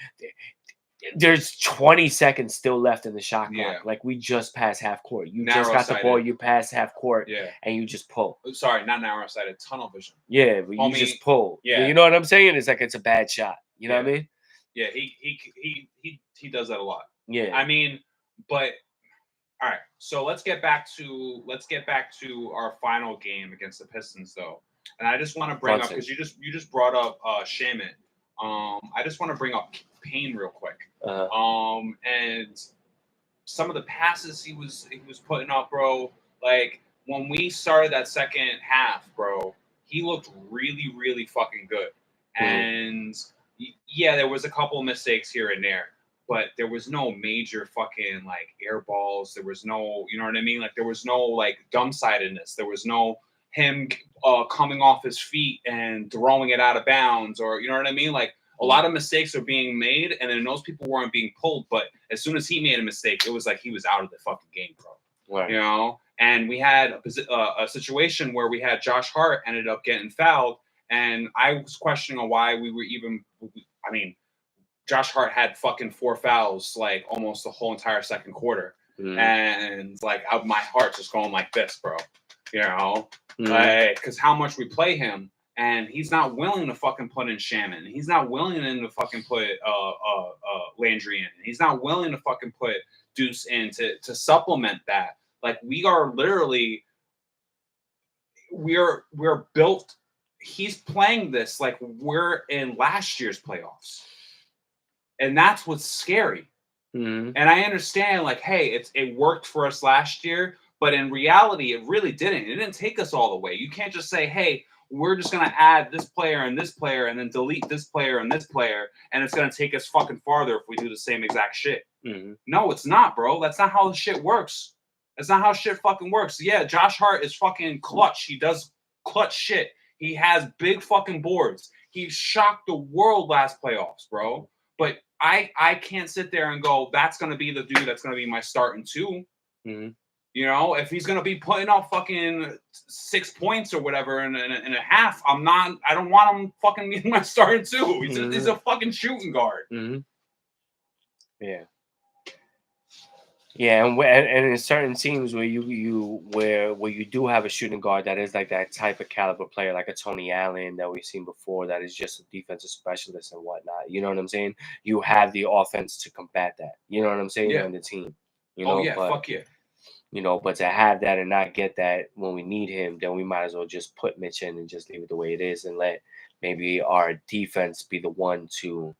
there's 20 seconds still left in the shot clock. Yeah. Like we just passed half court. You Narrow just got the ball, sighted. you pass half court, Yeah. and you just pull. Sorry, not narrow sighted, tunnel vision. Yeah, but you Homie, just pull. yeah. You know what I'm saying? It's like it's a bad shot. You know what I mean? Yeah, he does that a lot. Yeah. I mean, but all right. So let's get back to our final game against the Pistons, though. And I just want to bring up, because you just brought up Shaman. I just want to bring up Payne real quick. And some of the passes he was putting up, bro. Like when we started that second half, bro, he looked really, really fucking good. And yeah, there was a couple of mistakes here and there, but there was no major fucking like air balls. There was no, you know what I mean? Like there was no like dumb-sidedness. There was no him coming off his feet and throwing it out of bounds, or you know what I mean? Like a lot of mistakes are being made, and then those people weren't being pulled. But as soon as he made a mistake, it was like he was out of the fucking game, bro. Right. You know? And we had a situation where we had Josh Hart ended up getting fouled, and I was questioning why we were even. I mean, Josh Hart had fucking 4 fouls like almost the whole entire second quarter, and like my heart's just going like this, bro. You know, like because how much we play him, and he's not willing to fucking put in Shaman. He's not willing to fucking put Landry in. He's not willing to fucking put Deuce in to supplement that. Like we are literally, we're built. He's playing this like we're in last year's playoffs, and that's what's scary. And I understand, like, hey, it worked for us last year, but in reality, it really didn't. It didn't take us all the way. You can't just say, hey, we're just gonna add this player and then delete this player and this player, and it's gonna take us fucking farther if we do the same exact shit. No, it's not, bro. That's not how the shit works. That's not how shit fucking works. Yeah, Josh Hart is fucking clutch. He does clutch shit. He has big fucking boards. He shocked the world last playoffs, bro. But I can't sit there and go, that's going to be the dude that's going to be my starting 2. You know, if he's going to be putting up fucking 6 points or whatever in a half, I don't want him fucking being my starting 2. He's a fucking shooting guard. Yeah. Yeah, and in certain teams where you do have a shooting guard that is like that type of caliber player, like a Tony Allen that we've seen before, that is just a defensive specialist and whatnot. You know what I'm saying? You have the offense to combat that. You know what I'm saying? On the team. You know, fuck yeah. You know, but to have that and not get that when we need him, then we might as well just put Mitch in and just leave it the way it is and let maybe our defense be the one to,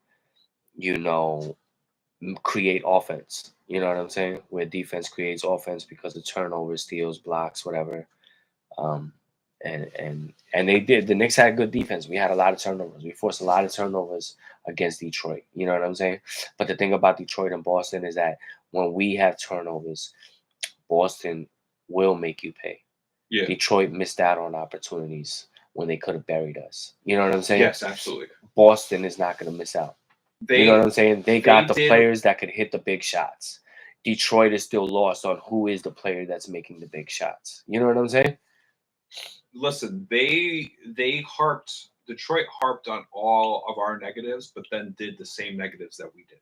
create offense. You know what I'm saying? Where defense creates offense because of turnovers, steals, blocks, whatever. And they did. The Knicks had good defense. We had a lot of turnovers. We forced a lot of turnovers against Detroit. You know what I'm saying? But the thing about Detroit and Boston is that when we have turnovers, Boston will make you pay. Yeah. Detroit missed out on opportunities when they could have buried us. You know what I'm saying? Yes, absolutely. Boston is not going to miss out. You know what I'm saying? They got the players that could hit the big shots. Detroit is still lost on who is the player that's making the big shots. You know what I'm saying? Listen, Detroit harped on all of our negatives, but then did the same negatives that we did.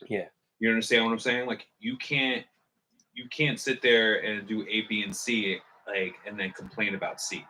Yeah. You understand what I'm saying? Like you can't sit there and do A, B, and C, like, and then complain about C.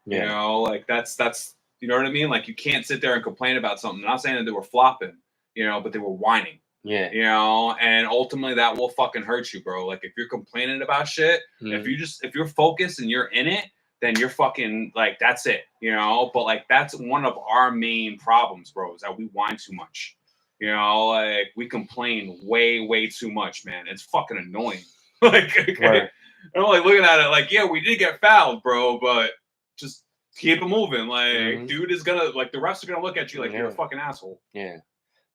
Yeah. You know, like that's you know what I mean? Like you can't sit there and complain about something. I'm not saying that they were flopping, but they were whining. Yeah. You know, and ultimately that will fucking hurt you, bro. Like if you're complaining about shit, if you're focused and you're in it, then you're fucking like that's it. But like that's one of our main problems, bro, is that we whine too much. Like we complain way, way too much, man. It's fucking annoying. Like Right. I'm like looking at it like, yeah, we did get fouled, bro, but just keep it moving. Like, dude is gonna the refs are gonna look at you like you're a fucking asshole. Yeah.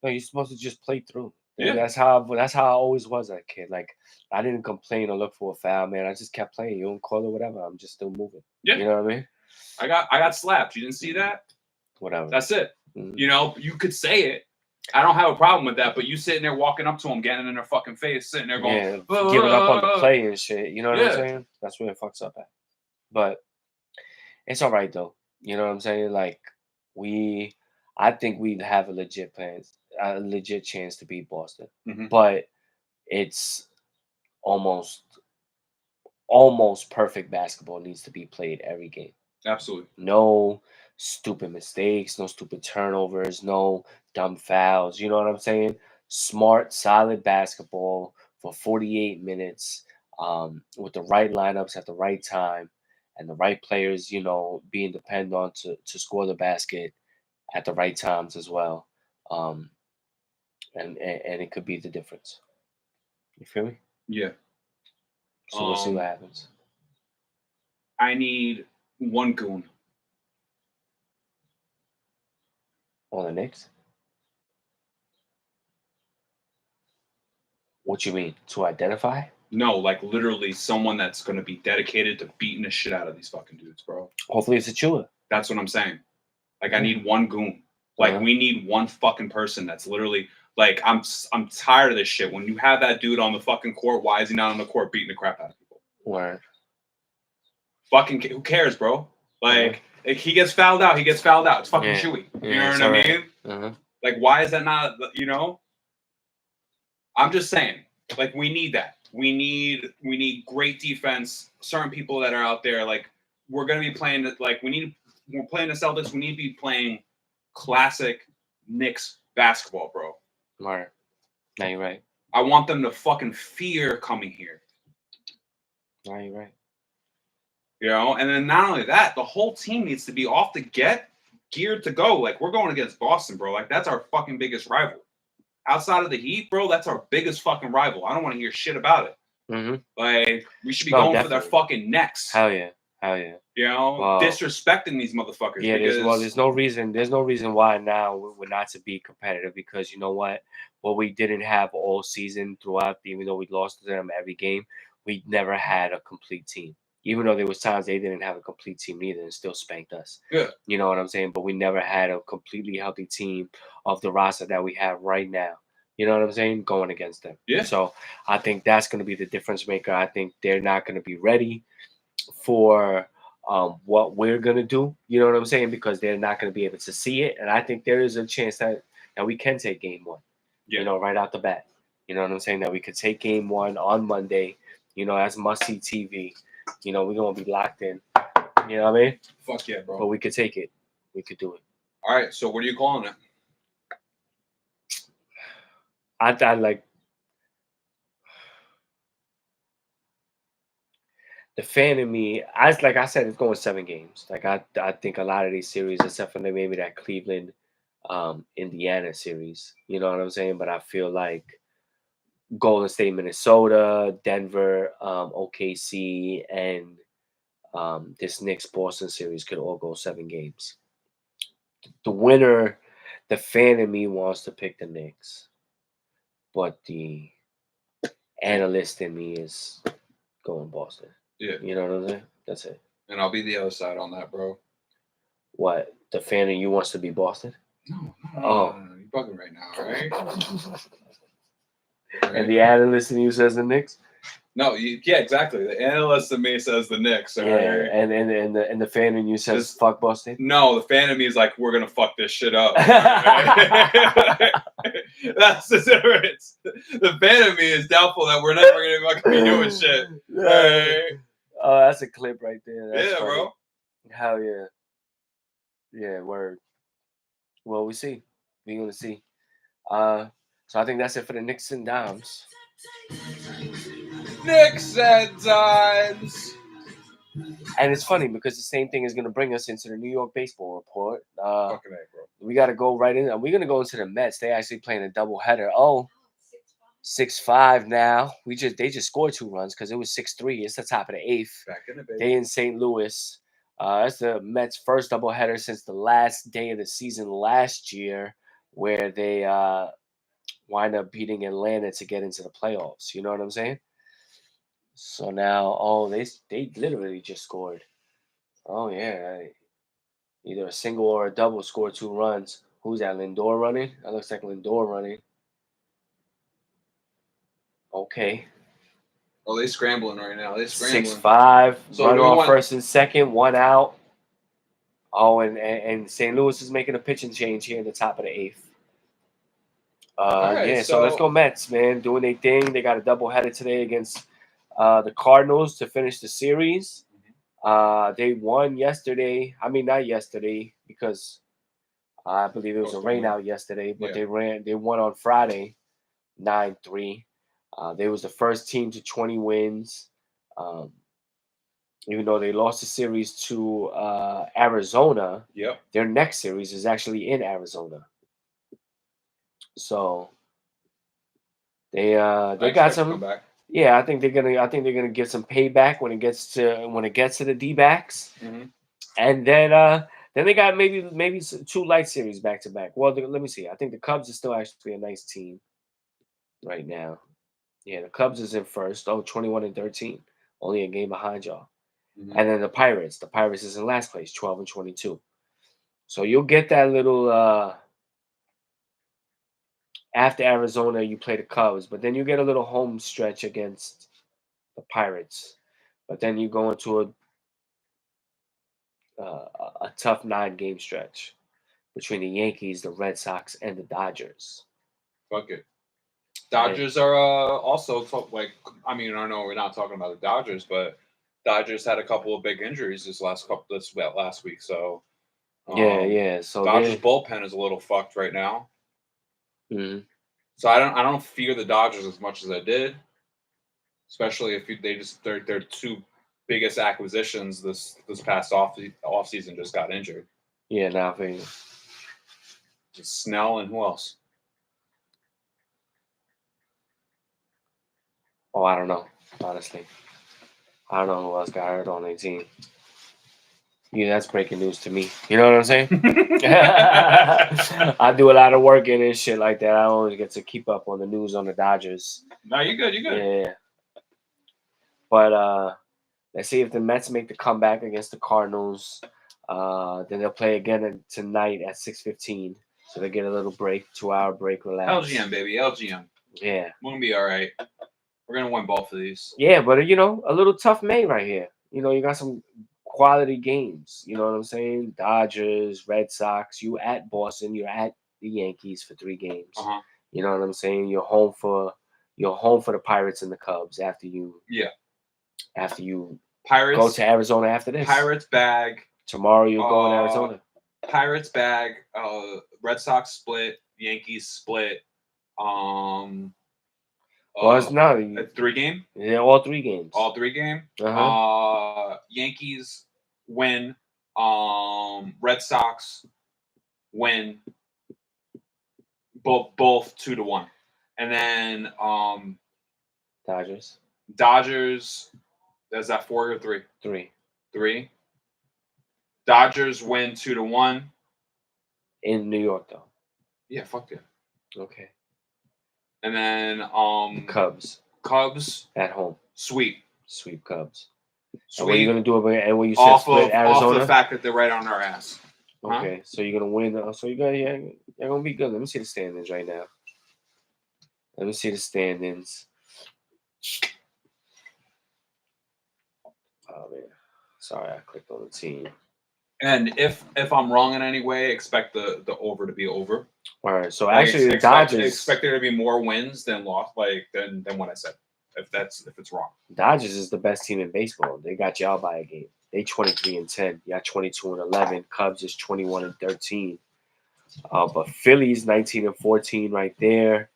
No, you're supposed to just play through. Yeah. That's how I always was as a kid. Like I didn't complain or look for a foul, man. I just kept playing. You don't call it whatever. I'm just still moving. Yeah. You know what I mean? I got slapped. You didn't see that? Whatever. That's it. You could say it, I don't have a problem with that, but you sitting there walking up to them, getting in their fucking face, sitting there going, Yeah, giving up on the play and shit. You know what I'm Yeah. saying? That's where it fucks up at. But it's all right though. You know what I'm saying? Like I think we'd have a legit chance to beat Boston. Mhm. But it's almost almost perfect basketball needs to be played every game. Absolutely. No stupid mistakes, no stupid turnovers, no dumb fouls. You know what I'm saying? Smart, solid basketball for 48 minutes with the right lineups at the right time and the right players, being depended on to score the basket at the right times as well. Um, and it could be the difference. You feel me? Yeah. So we'll see what happens. I need one goon. On the Knicks? What you mean? To identify? No, like literally someone that's going to be dedicated to beating the shit out of these fucking dudes, bro. Hopefully it's Achua. That's what I'm saying. Like, I Yeah. need one goon. Like, Uh-huh. we need one fucking person that's literally like, I'm tired of this shit. When you have that dude on the fucking court, why is he not on the court beating the crap out of people? Word. Fucking, who cares, bro? Like, if he gets fouled out, he gets fouled out. It's fucking Yeah. Chewy. You Yeah, know it's what I alright. mean? Uh-huh. Like, why is that not, I'm just saying, like, we need that. We need great defense. Certain people that are out there, like, we're gonna be playing like we're playing the Celtics. We need to be playing classic Knicks basketball, bro. Word. No, you're right. I want them to fucking fear coming here. No, you're right. You know, and then not only that, the whole team needs to be off the get, geared to go. Like, we're going against Boston, bro. Like, that's our fucking biggest rival. Outside of the Heat, bro, that's our biggest fucking rival. I don't want to hear shit about it. Mm-hmm. Like, we should be No, going for their definitely. fucking necks. Hell yeah. Hell yeah. You know, Wow. disrespecting these motherfuckers. Yeah, because there's no reason why now we're not to be competitive, because you know what we didn't have all season throughout, even though we lost to them every game, we never had a complete team. Even though there was times they didn't have a complete team either and still spanked us. Yeah. You know what I'm saying? But we never had a completely healthy team of the roster that we have right now. You know what I'm saying? Going against them. Yeah. So I think that's going to be the difference maker. I think they're not going to be ready for what we're gonna do, you know what I'm saying? Because they're not gonna be able to see it, and I think there is a chance that we can take game one, Yeah. you know, right out the bat. You know what I'm saying? That we could take game one on Monday. You know, as must see TV. You know, we're gonna be locked in. You know what I mean? Fuck yeah, bro. But we could take it. We could do it. All right, so what are you calling it? I like the fan in me. Like I said, it's going 7 games. Like I think a lot of these series, except for maybe that Cleveland Indiana series. You know what I'm saying? But I feel like Golden State, Minnesota, Denver, OKC, and this Knicks Boston series could all go 7 games. The winner, the fan in me wants to pick the Knicks, but the analyst in me is going Boston. Yeah. You know what I'm saying? That's it. And I'll be the other side on that, bro. What? The fan in you wants to be Boston? No. Oh. You're bugging right now, right? And the analyst in you says the Knicks? No, yeah, exactly. The analyst in me says the Knicks. Yeah, Right? and the fan in you says Just- fuck Boston? No, the fan of me is like, we're gonna fuck this shit up. That's the difference. The fan of me is doubtful that we're never gonna fucking be doing shit. Right? Oh, that's a clip right there. That's Yeah, funny. bro. Hell yeah. Yeah, word. Well, we see. We're gonna see. So I think that's it for the Knicks and Dimes. Knicks and Dimes. And it's funny because the same thing is gonna bring us into the New York baseball report. Fucking A, bro. We gotta go right in. We're gonna go into the Mets. They actually playing a doubleheader. Oh, 6-5 now. They just scored 2 runs because it was 6-3. It's the top of the 8th. Back in the baby. They in St. Louis. That's the Mets' first doubleheader since the last day of the season last year, where they wind up beating Atlanta to get into the playoffs. You know what I'm saying? So now, they literally just scored. Oh yeah, either a single or a double scored 2 runs. Who's that? Lindor running? That looks like Lindor running. Okay. Oh, they scrambling right now. They scrambling. 6-5. So Runner do we on want- first and second. 1 out. Oh, and St. Louis is making a pitching change here in the top of the 8th. right, Yeah, so let's so- go Mets, man. Doing their thing. They got a doubleheader today against the Cardinals to finish the series. They won yesterday. I mean, not yesterday because I believe it was a rain out yesterday, but they won on Friday, 9-3. They was the first team to 20 wins. Even though they lost the series to Arizona, Yep. their next series is actually in Arizona. So they got some. Back. Yeah, I think they're gonna get some payback when it gets to the D-backs, Mhm. and then they got maybe 2 light series back to back. Well, let me see. I think the Cubs are still actually a nice team right now. Yeah, the Cubs is in first. 21-13, only a game behind y'all. Mhm. And then the Pirates is in last place, 12-22. So you'll get that little after Arizona, you play the Cubs, but then you get a little home stretch against the Pirates. But then you go into a tough 9-game stretch between the Yankees, the Red Sox, and the Dodgers. Fuck it. Dodgers are also I mean, I know we're not talking about the Dodgers, but Dodgers had a couple of big injuries this last week. So Yeah. So Dodgers bullpen is a little fucked right now. Mm-hmm. So I don't fear the Dodgers as much as I did, especially if their 2 biggest acquisitions this past off season just got injured. Yeah, now for you. Just Snell and who else? Oh, I don't know. Honestly, I don't know who else got hurt on their team. Yeah, that's breaking news to me. You know what I'm saying? I do a lot of work in and shit like that. I always get to keep up on the news on the Dodgers. No, you're good. You're good. Yeah. But let's see if the Mets make the comeback against the Cardinals. Then they'll play again tonight at 6:15. So they get a little break, 2-hour break, relax. LGM, baby. LGM. Yeah. We're going to be all right. We're going to win both of these. Yeah, but a little tough May right here. You got some quality games. You know what I'm saying? Dodgers, Red Sox. You at Boston. You're at the Yankees for 3 games. Uh-huh. You know what I'm saying? You're home for the Pirates and the Cubs after you. Yeah. After you Pirates go to Arizona after this. Pirates bag. Tomorrow you're going to Arizona. Pirates bag. Red Sox split. Yankees split. Well, it's not. A 3-game. Yeah, all 3 games. All 3-game. Uh-huh. Yankees win. Red Sox win. Both 2-1, and then Dodgers. Is that 4 or 3? 3. 3. Dodgers win 2-1 In New York, though. Yeah, fuck yeah. Okay. And then The Cubs at home. Sweep Cubs. Sweep. And what are you gonna do? And when you said off split Arizona, off the fact that they're right on our ass. okay, so you're gonna win. So you're gonna be good. Let me see the standings right now. Let me see the standings. Oh man, sorry, I clicked on the team. And if I'm wrong in any way, expect the over to be over. All right, so actually the Dodgers expect there to be more wins than loss, than what I said. If it's wrong. Dodgers is the best team in baseball. They got y'all by a game. They 23-10. Y'all 22-11. Cubs is 21-13. But Phillies 19-14 right there.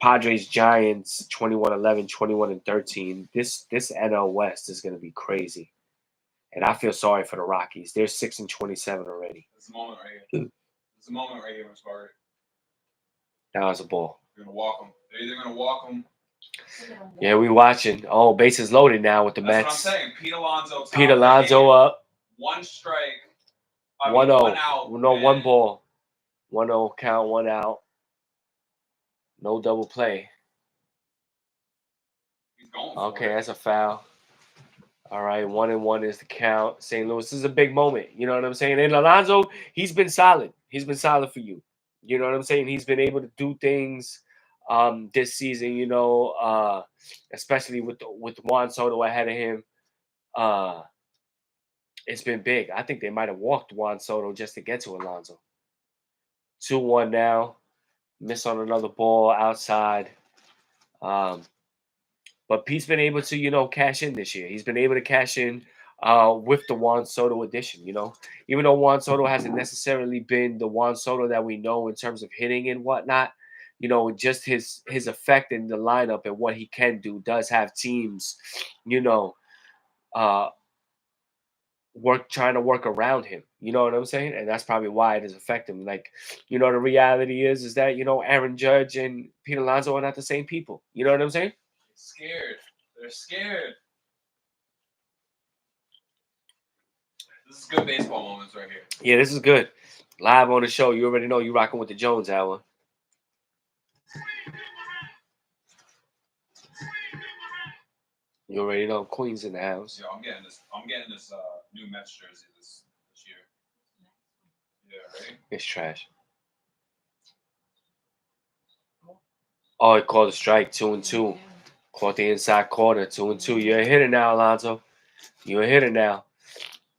Padres Giants 21-11, 21-13. This NL West is gonna be crazy. And I feel sorry for the Rockies. They're 6-27 already. It's the moment right here. It's the moment right here, Mr. Barrett. That was a ball. You're gonna walk them. They're either gonna walk them. Yeah, we watching. Oh, bases loaded now with the That's Mets. what I'm saying. Pete Alonso up. 1 strike. 1-0. 1 out. No, 1 ball. 1-0 count, 1 out. No double play. He's going for Okay, it. that's a foul. All right, 1-1 is the count. St. Louis, this is a big moment. You know what I'm saying? And Alonso, he's been solid. He's been solid for you. You know what I'm saying? He's been able to do things this season. Especially with Juan Soto ahead of him. It's been big. I think they might have walked Juan Soto just to get to Alonso. 2-1 now. Miss on another ball outside. But Pete's been able to, cash in this year. He's been able to cash in with the Juan Soto addition, Even though Juan Soto hasn't necessarily been the Juan Soto that we know in terms of hitting and whatnot, just his effect in the lineup and what he can do does have teams, uh, trying to work around him. You know what I'm saying? And that's probably why it has affected him. Like, the reality is that, Aaron Judge and Pete Alonso are not the same people. You know what I'm saying? Scared. They're scared. This is good baseball moments right here. Yeah, this is good. Live on the show. You already know you rocking with the Jones Hour. You already know Queen's in the house. Yo, I'm getting this new Mets jersey this year. Yeah, right? It's trash. Oh, he called a strike, 2-2. Caught the inside corner, 2-2. You're a hitter now, Alonso. You're a hitter now.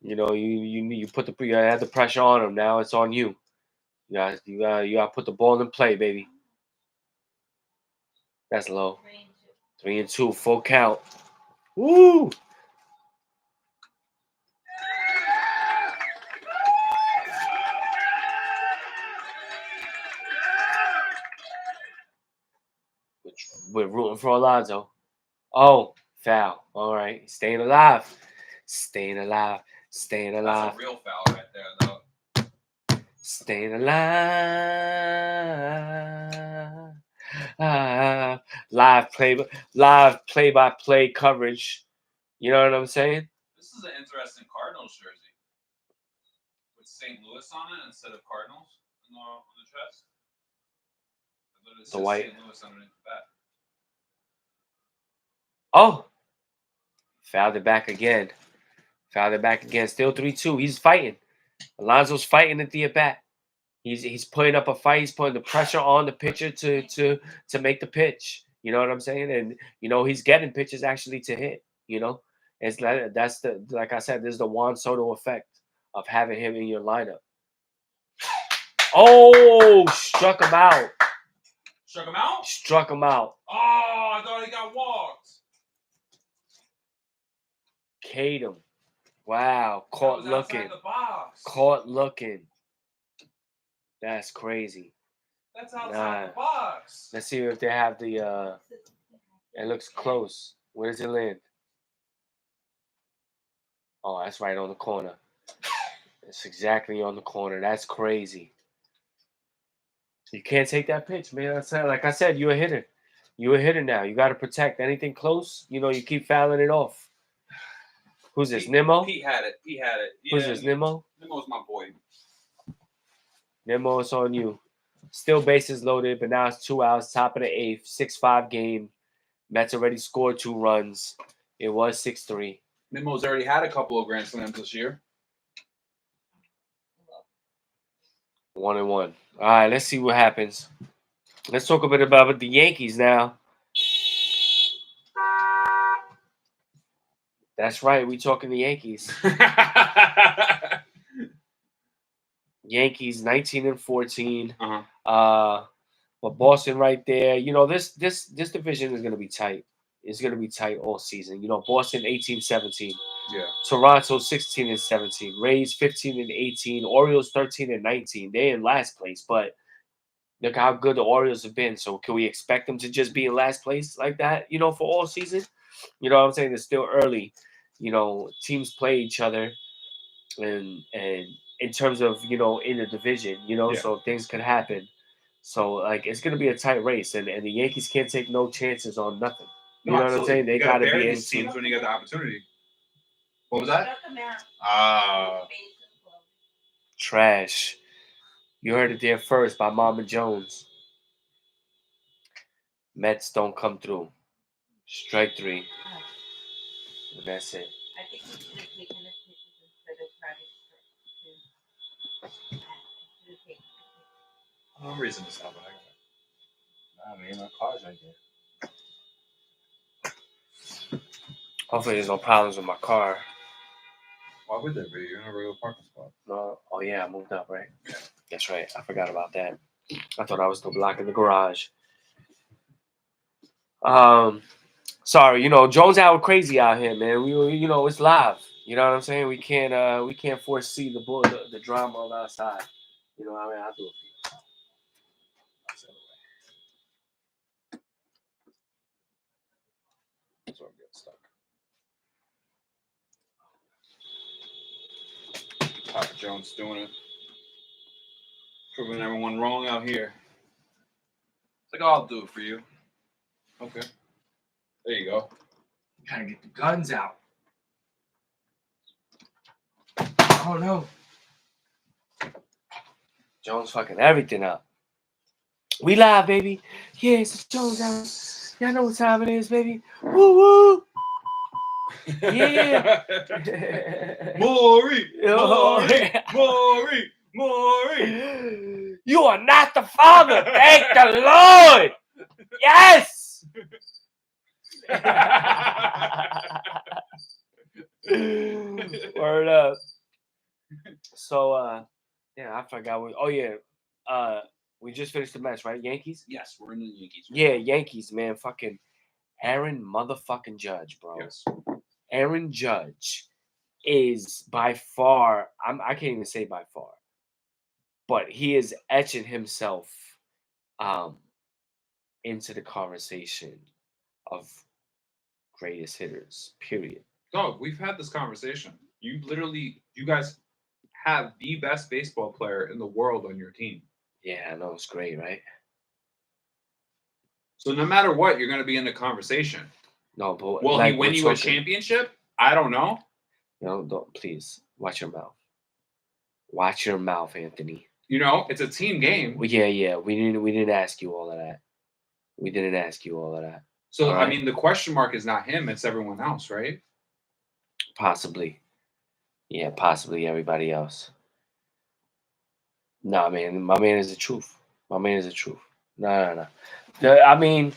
You put you had the pressure on him. Now it's on you. You got to put the ball in play, baby. That's low. 3-2, full count. Woo! We're rooting for Alonso. Oh, foul. All right. Staying alive. Staying alive. Staying alive. That's a real foul right there, though. Staying alive. Live play-by-play coverage. You know what I'm saying? This is an interesting Cardinals jersey with St. Louis on it instead of Cardinals on the chest. It literally says white. St. Louis underneath the bat. Oh, fouled it back again. Still 3-2. He's fighting. Alonso's fighting at the at-bat. He's putting up a fight. He's putting the pressure on the pitcher to make the pitch. You know what I'm saying? And he's getting pitches actually to hit. It's like I said, this is the Juan Soto effect of having him in your lineup. Oh, struck him out. Struck him out? Struck him out. Oh, I thought he got walked. K'd him. Wow. Caught looking. The box. Caught looking. That's crazy. That's outside the box. Let's see if they have the it looks close. Where does it land? Oh, that's right on the corner. It's exactly on the corner. That's crazy. You can't take that pitch, man. Like I said, you're a hitter. You're a hitter now. You got to protect anything close. You keep fouling it off. Who's this, Nimmo? He had it. Yeah, Who's this, Nimmo? Nimmo's my boy. Nimmo, it's on you. Still bases loaded, but now it's 2 outs, top of the eighth, 6-5 game. Mets already scored 2 runs. It was 6-3. Nimmo's already had a couple of Grand Slams this year. 1-1. All right, let's see what happens. Let's talk a bit about the Yankees now. That's right, we talking the Yankees. Yankees 19-14. But Boston right there. This division is gonna be tight. It's gonna be tight all season. Boston 18-17. Yeah. Toronto 16-17. Rays 15-18. Orioles 13-19. They're in last place, but look how good the Orioles have been. So can we expect them to just be in last place like that, for all season? You know what I'm saying? It's still early. Teams play each other and in terms of, in the division, so things could happen. So it's gonna be a tight race and the Yankees can't take no chances on nothing. You know what I'm saying? They gotta be in teams when you get the opportunity. What was that? Trash. You heard it there first by Mama Jones. Mets don't come through. Strike 3. And that's it. I think he should have taken the pitches instead of Travis Tritt. He should have taken the pitches. No reason to stop it. I mean, my car's right there. Hopefully, there's no problems with my car. Why would there be? You're in a regular parking spot. No. Oh yeah, I moved up, right? That's right. I forgot about that. I thought I was still blocking the garage. Sorry, Jones out crazy out here, man. We it's live. You know what I'm saying? We can't foresee the drama on our side. You know what I mean? I'll do it for you. That's where I'm getting stuck. Papa Jones doing it. Proving everyone wrong out here. It's like, I'll do it for you. Okay. There you go. Gotta get the guns out. Oh no. Jones fucking everything up. We live, baby. Yeah, it's Jones out. Y'all know what time it is, baby. Woo woo. Yeah. Maury! You are not the father. Thank the Lord. Yes. Word up. So yeah, I forgot we just finished the match, right? Yankees? Yes, we're in the Yankees. Yeah, Yankees, man. Fucking Aaron motherfucking Judge, bro. Yes. Aaron Judge is by far, I can't even say by far, but he is etching himself into the conversation of greatest hitters, period. Dog, we've had this conversation. You guys have the best baseball player in the world on your team. Yeah, I know, it's great, right? So no matter what, you're going to be in the conversation. No, but Will he win you a championship? I don't know. No, don't, please watch your mouth. Watch your mouth, Anthony. It's a team game. Well, yeah. We didn't ask you all of that. We didn't ask you all of that. So all right? I mean, the question mark is not him; it's everyone else, right? Possibly. Yeah, possibly everybody else. No, man, my man is the truth. My man is the truth. No. I mean,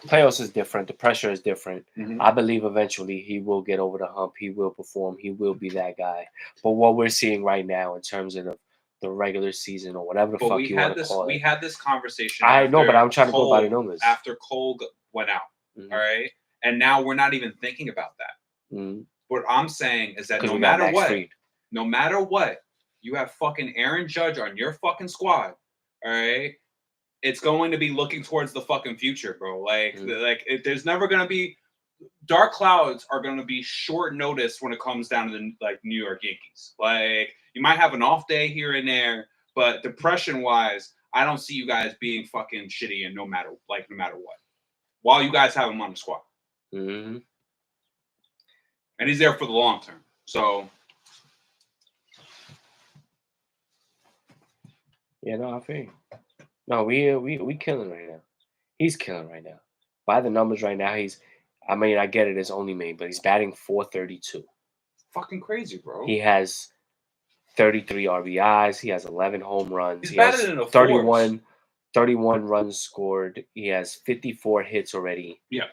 playoffs is different. The pressure is different. Mm-hmm. I believe eventually he will get over the hump. He will perform. He will be that guy. But what we're seeing right now in terms of the regular season or whatever the fuck you want to call it. We had this conversation. I know, but I'm trying to go by the numbers. After Cole went out, all right? And now we're not even thinking about that. Mm-hmm. What I'm saying is that no matter what, you have fucking Aaron Judge on your fucking squad, all right? It's going to be looking towards the fucking future, bro. Like there's never going to be dark clouds are going to be short notice when it comes down to the New York Yankees. Like you might have an off day here and there, but depression wise, I don't see you guys being fucking shitty and no matter what, while you guys have him on the squad. Mm-hmm. And he's there for the long term. So yeah, no, I feel you. No, we killing right now. He's killing right now. By the numbers right now, I get it, it's only me, but he's batting .432. Fucking crazy, bro. He has 33 RBIs. He has 11 home runs. He's batted in a 31 runs scored. He has 54 hits already. Yeah.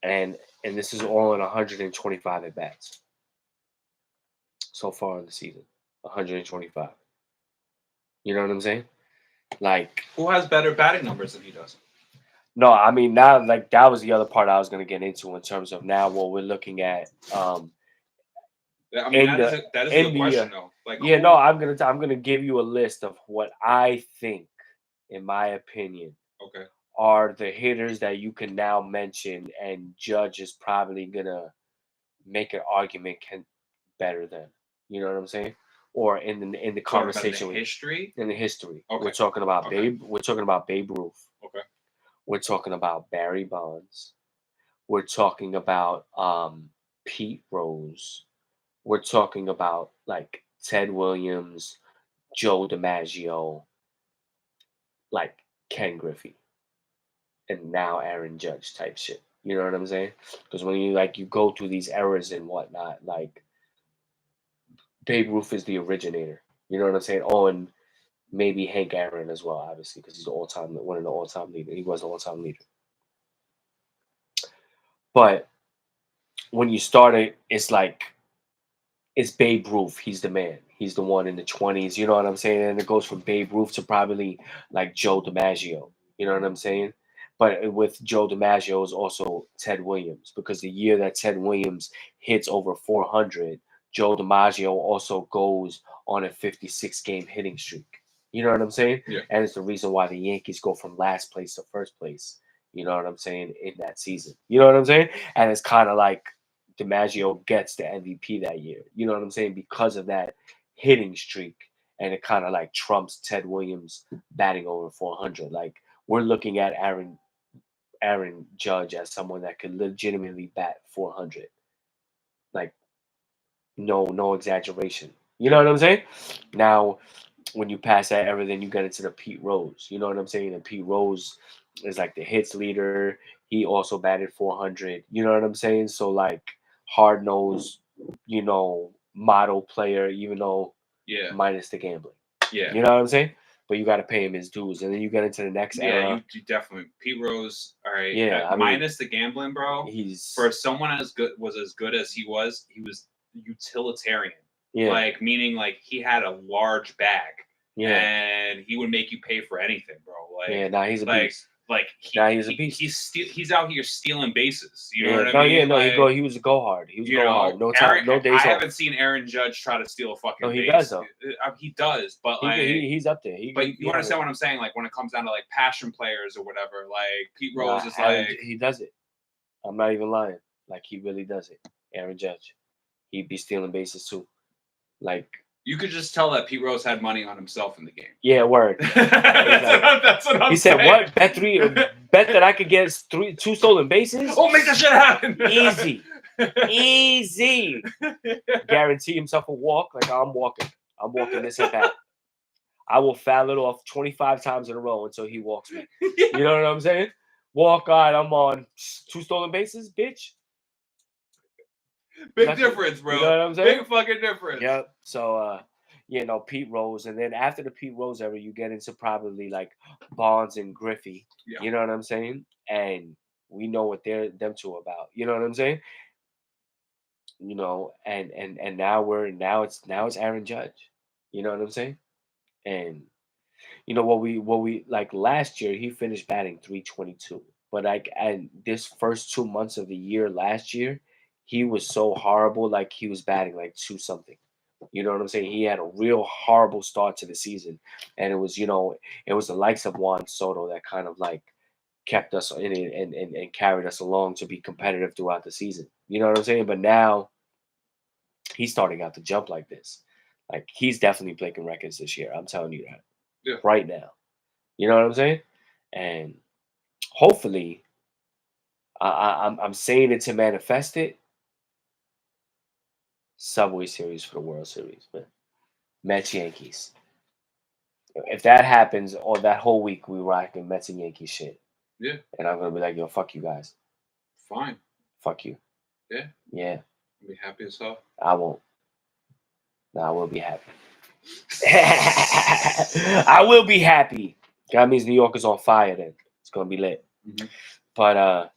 And this is all in 125 at bats. So far in the season. 125. You know what I'm saying? Like, who has better batting numbers than he does? No, I mean now, like that was the other part I was going to get into in terms of now what we're looking at. I mean, that is a good question, though. Like, yeah, no, I'm gonna give you a list of what I think, in my opinion, okay, are the hitters that you can now mention, and Judge is probably gonna make an argument better than. You know what I'm saying? Or in the conversation, in the history. Okay. We're talking about Babe. We're talking about Babe Ruth. Okay. We're talking about Barry Bonds. We're talking about Pete Rose. We're talking about like Ted Williams, Joe DiMaggio, like Ken Griffey, and now Aaron Judge type shit. You know what I'm saying? Because when you go through these eras and whatnot, like Babe Ruth is the originator. You know what I'm saying? Oh, and maybe Hank Aaron as well, obviously, because he's one of the all-time leader. He was the all-time leader. But when you start it, it's Babe Ruth. He's the man. He's the one in the 20s. You know what I'm saying? And it goes from Babe Ruth to probably like Joe DiMaggio. You know what I'm saying? But with Joe DiMaggio is also Ted Williams, because the year that Ted Williams hits over 400, Joe DiMaggio also goes on a 56-game hitting streak. You know what I'm saying? Yeah. And it's the reason why the Yankees go from last place to first place. You know what I'm saying? In that season. You know what I'm saying? And it's kind of like DiMaggio gets the MVP that year. You know what I'm saying? Because of that hitting streak. And it kind of like trumps Ted Williams batting over 400. Like, we're looking at Aaron Judge as someone that could legitimately bat 400. Like, no exaggeration. You know what I'm saying? Now, when you pass that era, then you get into the Pete Rose. You know what I'm saying? And Pete Rose is like the hits leader. He also batted 400. You know what I'm saying? So like hard nosed, model player, even though Yeah. minus the gambling. Yeah. You know what I'm saying? But you got to pay him his dues, and then you get into the next Yeah, era. you definitely Pete Rose. All right, Yeah, I mean, minus the gambling, bro. He's For someone as good as he was utilitarian. yeah, Like meaning like he had a large bag, yeah, and he would make you pay for anything, bro. Like yeah. Now he's a like beast. like Now he's a beast. He's out here stealing bases. You know Yeah, what no, I mean? yeah, no. Like, He was a go hard. He was you go know, hard. No time, no days I off. haven't seen Aaron Judge try to steal a fucking No, he base. does though. He does, but He, like he's up there. but you understand what I'm saying? Like when it comes down to like passion players or whatever, like Pete Rose is Aaron, like he does it. I'm not even lying. Like he really does it. Aaron Judge, he'd be stealing bases too. Like you could just tell that Pete Rose had money on himself in the game. yeah, word. That's what I'm He said, saying. "What? Bet that I could get two stolen bases? Oh, make that shit happen. Easy. Guarantee himself a walk. Like I'm walking this at bat. I will foul it off 25 times in a row until he walks me. You know what I'm saying? Walk on, I'm on 2 stolen bases, bitch. Big difference, bro. You know what I'm saying? Big fucking difference. Yep. So, Pete Rose, and then after the Pete Rose era, you get into probably like Bonds and Griffey. Yeah. You know what I'm saying? And we know what them two are about. You know what I'm saying? And now it's Aaron Judge. You know what I'm saying? And what we like last year, he finished batting 322. But like and this first 2 months of the year last year, he was so horrible, like he was batting like 2 something. You know what I'm saying? He had a real horrible start to the season. And it was the likes of Juan Soto that kind of like kept us in it and carried us along to be competitive throughout the season. You know what I'm saying? But now he's starting out to jump like this. Like he's definitely breaking records this year. I'm telling you that. Yeah. Right now. You know what I'm saying? And hopefully, I'm saying it to manifest it. Subway Series for the World Series, man. Mets Yankees. If that happens, or that whole week we rocking Mets and Yankees shit. Yeah. And I'm gonna be like, yo, fuck you guys. Fine. Fuck you. Yeah. Yeah. I'll be happy as hell. I won't. No, I will be happy. I will be happy. That means New York is on fire then. It's gonna be lit. Mm-hmm. But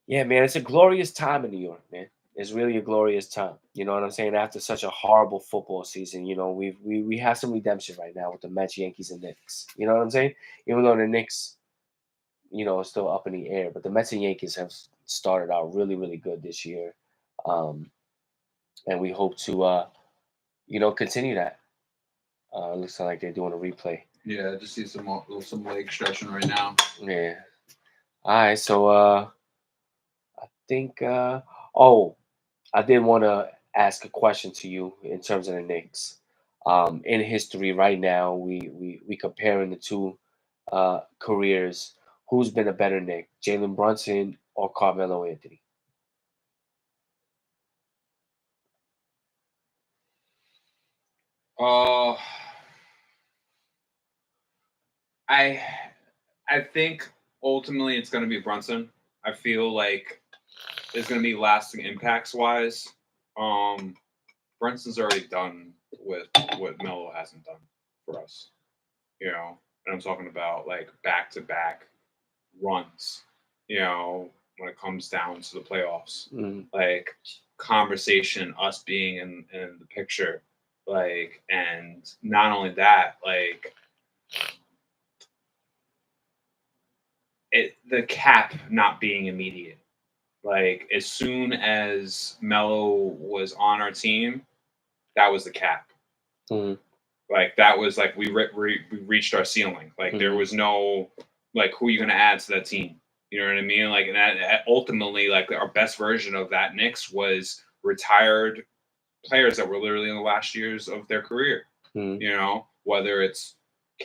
yeah, man, it's a glorious time in New York, man. It's really a glorious time. You know what I'm saying? After such a horrible football season, we have some redemption right now with the Mets, Yankees, and Knicks. You know what I'm saying? Even though the Knicks, are still up in the air, but the Mets and Yankees have started out really, really good this year, and we hope to, continue that. Looks like they're doing a replay. Yeah, I just see some leg stretching right now. Yeah. All right, so I think. I did want to ask a question to you in terms of the Knicks. In history, right now, we comparing the two careers. Who's been a better Knick, Jalen Brunson or Carmelo Anthony? I think ultimately it's going to be Brunson. I feel like is going to be lasting impacts wise. Brunson's already done with what Melo hasn't done for us, you know. And I'm talking about like back to back runs, you know, when it comes down to the playoffs, like conversation, us being in the picture, like, and not only that, like the cap not being immediate. Like as soon as Melo was on our team, that was the cap. Like that was like we reached our ceiling. Like there was no like who are you going to add to that team? You know what I mean? Like and that ultimately like our best version of that Knicks was retired players that were literally in the last years of their career. You know, whether it's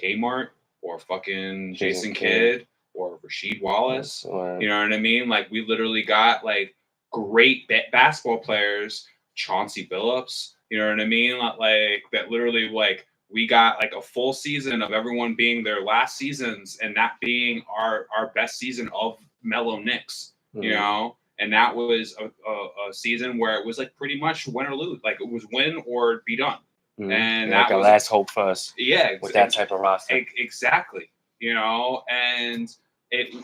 Kmart or fucking Jason Kidd or Rasheed Wallace. You know what I mean? Like we literally got like great basketball players, Chauncey Billups. You know what I mean? Like that literally like we got like a full season of everyone being their last seasons and that being our best season of Melo Knicks, you know? And that was a season where it was like pretty much win or lose. Like it was win or be done. And like that a was last hope for us. Yeah. With that type of roster. Exactly. You know, and it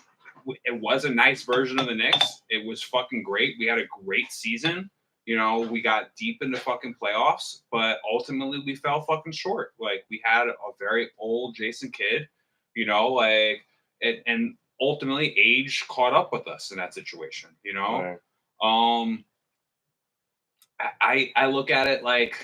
was a nice version of the Knicks. It was fucking great. We had a great season. You know, we got deep into fucking playoffs, but ultimately we fell fucking short. Like we had a very old Jason Kidd, you know, like and ultimately age caught up with us in that situation, you know. Right. I look at it like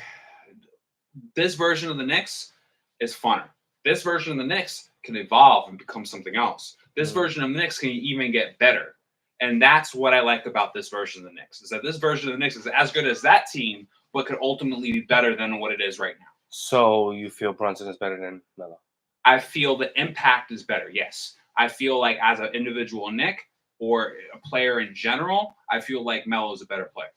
this version of the Knicks is funner. This version of the Knicks can evolve and become something else. This version of the Knicks can even get better. And that's what I like about this version of the Knicks, is that this version of the Knicks is as good as that team, but could ultimately be better than what it is right now. So you feel Brunson is better than Melo? I feel the impact is better, yes. I feel like as an individual Knick or a player in general, I feel like Melo is a better player.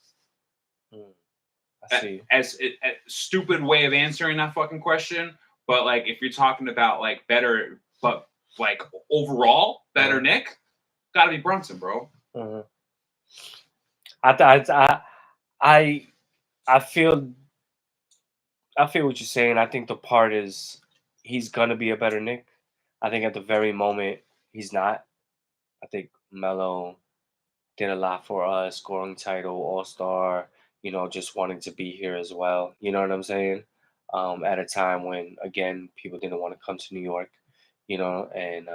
I see. As a stupid way of answering that fucking question, but like if you're talking about like better, but like overall better Knick, gotta be Brunson, bro. I feel what you're saying. I think the part is he's gonna be a better Knick. I think at the very moment he's not. I think Melo did a lot for us, scoring title, All-Star, you know, just wanting to be here as well. You know what I'm saying? At a time when again people didn't want to come to New York, you know, and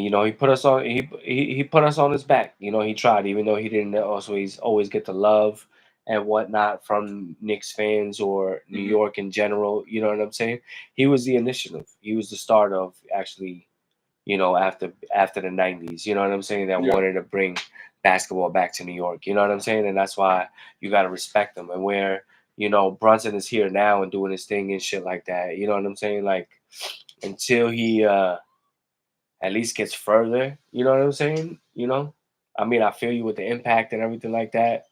you know he put us on he put us on his back. You know, he tried, even though he didn't always get the love and whatnot from Knicks fans or New York in general. You know what I'm saying? He was the initiative. He was the start of actually, you know, after the 90s. You know what I'm saying? That wanted to bring basketball back to New York. You know what I'm saying? And that's why you got to respect him. And where, you know, Brunson is here now and doing his thing and shit like that. You know what I'm saying? Like until he at least gets further, you know what I'm saying? You know, I mean, I feel you with the impact and everything like that,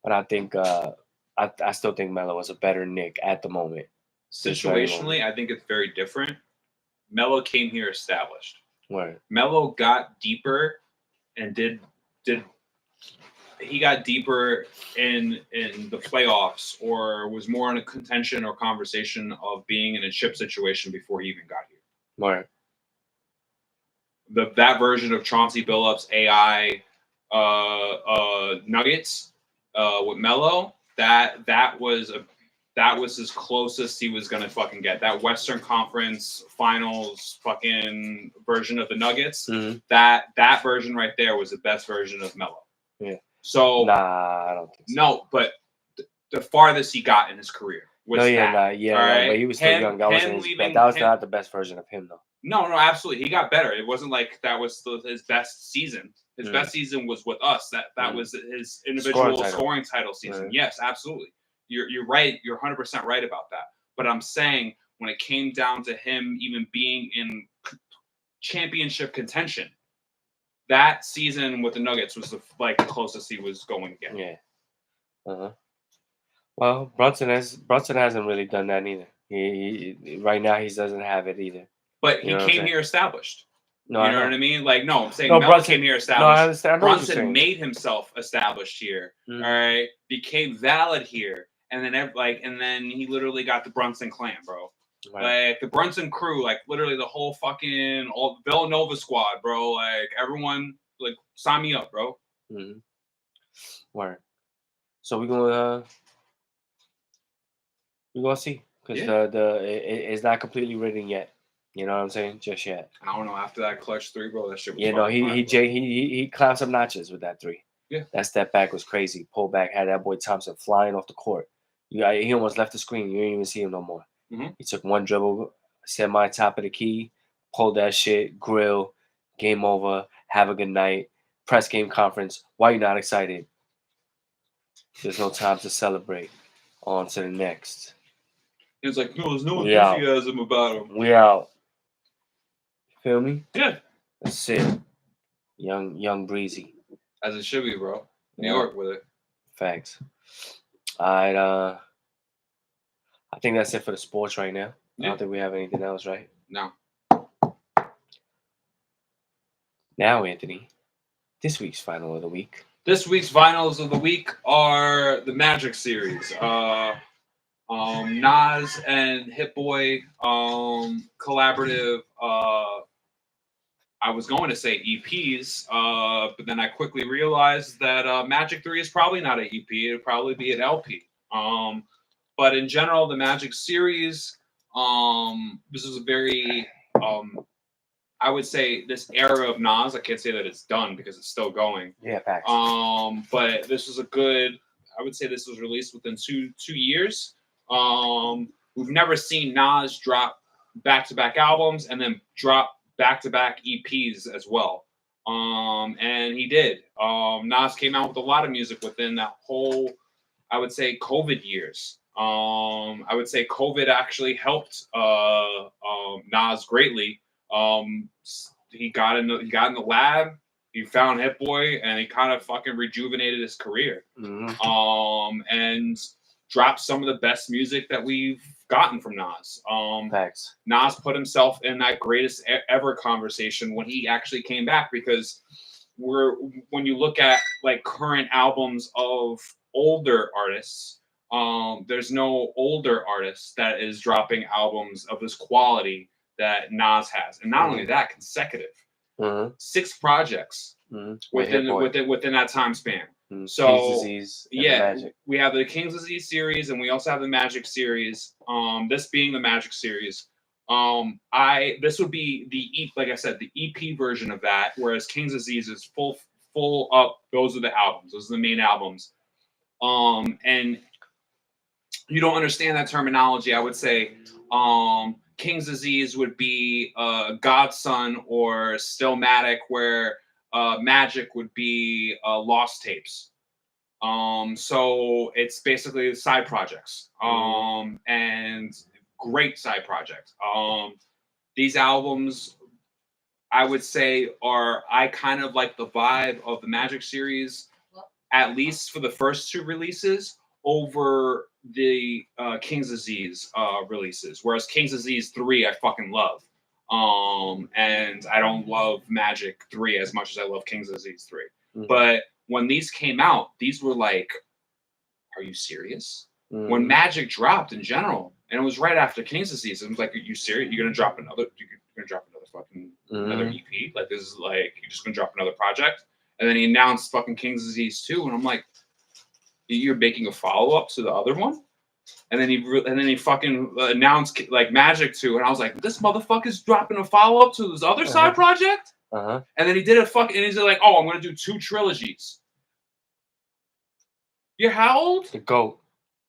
but I think I still think Melo is a better Knick at the moment. Situationally, I think it's very different. Melo came here established. Right. Melo got deeper and he got deeper in the playoffs or was more in a contention or conversation of being in a chip situation before he even got here. Right. That version of Chauncey Billups, AI, Nuggets with Melo, that was as close as he was gonna fucking get. That Western Conference Finals fucking version of the Nuggets, that version right there was the best version of Melo. Yeah. So nah, I don't think so. No, but the farthest he got in his career was that. Right? But he was still young. That was not the best version of him, though. No, absolutely. He got better. It wasn't like that was his best season. His best season was with us. That was his individual scoring title season. Right. Yes, absolutely. You're right. You're 100% right about that. But I'm saying when it came down to him even being in championship contention, that season with the Nuggets was the closest he was going to get. Yeah. Well, Brunson hasn't really done that either. He right now he doesn't have it either. But he came here established. No, You know what I mean? Like, no, I'm saying No, Mel Brunson- came here No, I established. understand. I know what you're Brunson saying. made himself established here. Mhm. All right, became valid here, and then and then he literally got the Brunson clan, bro. Right. Like the Brunson crew, like literally the whole fucking all Villanova squad, bro. Like everyone, like sign me up, bro. Mhm. Word. So we're gonna see because it's not completely written yet. You know what I'm saying? Just yet. I don't know. After that clutch 3, bro, that shit was. You know, fucking fire, bro. he climbed some notches with that 3. Yeah. That step back was crazy. Pull back had that boy Thompson flying off the court. He almost left the screen. You didn't even see him no more. Mhm. He took one dribble, semi top of the key, pulled that shit, grill, game over. Have a good night. Press game conference. Why you not excited? There's no time to celebrate. On to the next. He was like, no, there's no We out. enthusiasm about him. We out. Feel me? Yeah, That's it. Young breezy. as it should be, bro. New Yeah. York with it. Facts. All right. I think that's it for the sports right now. I Yeah. don't think we have anything else, right? No. Now, Anthony, this week's final of the week. This week's finals of the week are the Magic series. Nas and Hit Boy collaborative. I was going to say EPs, but then I quickly realized that Magic 3 is probably not an EP. It'd probably be an LP. But in general, the Magic series, this is a very, I would say, this era of Nas. I can't say that it's done because it's still going. Yeah, facts. But this was a good. I would say this was released within two years. We've never seen Nas drop back-to-back albums and then drop back-to-back EPs as well. And he did. Nas came out with a lot of music within that whole, I would say, COVID years. I would say COVID actually helped Nas greatly. He got in the lab. He found Hit Boy, and he kind of fucking rejuvenated his career. Mhm. And dropped some of the best music that we've gotten from Nas. Facts. Nas put himself in that greatest ever conversation when he actually came back, because when you look at like current albums of older artists, there's no older artist that is dropping albums of this quality that Nas has, and not only that, consecutive. 6 projects within that time span. So King's Disease and yeah, Magic. we have the King's Disease series, and we also have the Magic series. This being the Magic series, this would be the like I said, the EP version of that, whereas King's Disease is full up. Those are the albums. Those are the main albums. And you don't understand that terminology. I would say King's Disease would be Godson or Stillmatic, where Magic would be Lost Tapes. So it's basically side projects, and great side projects. These albums, I would say, I kind of like the vibe of the Magic series, at least for the first 2 releases, over the King's Disease releases. Whereas King's Disease 3, I fucking love. And I don't love Magic 3 as much as I love King's Disease 3. But when these came out, these were like, are you serious? When Magic dropped in general, and it was right after King's Disease, it was like, are you serious? You're gonna drop another fucking another EP? Like, this is like, you're just gonna drop another project? And then he announced fucking King's Disease 2, and I'm like, you're making a follow-up to the other one? And then he fucking announced like Magic 2, and I was like, this motherfucker's dropping a follow-up to his other side project? And then he did and he's like, oh, I'm gonna do 2 trilogies. You're how old? The GOAT.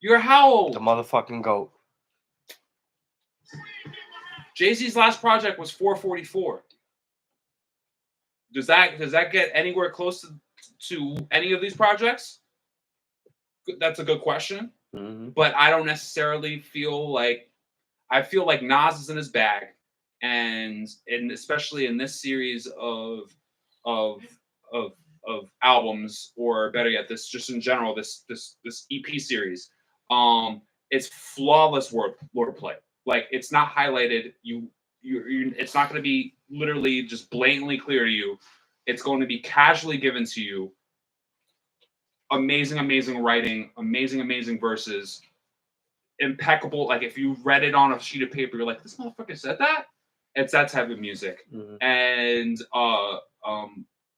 You're how old? The motherfucking GOAT. Jay-Z's last project was 444. Does that get anywhere close to any of these projects? That's a good question. But I don't necessarily feel like, I feel like Nas is in his bag, and especially in this series of albums, or better yet, this just in general, this EP series, it's flawless wordplay. Like, it's not highlighted. It's not going to be literally just blatantly clear to you. It's going to be casually given to you. Amazing, amazing writing, amazing verses, impeccable. Like if you read it on a sheet of paper, you're like, this motherfucker said that. It's that type of music, and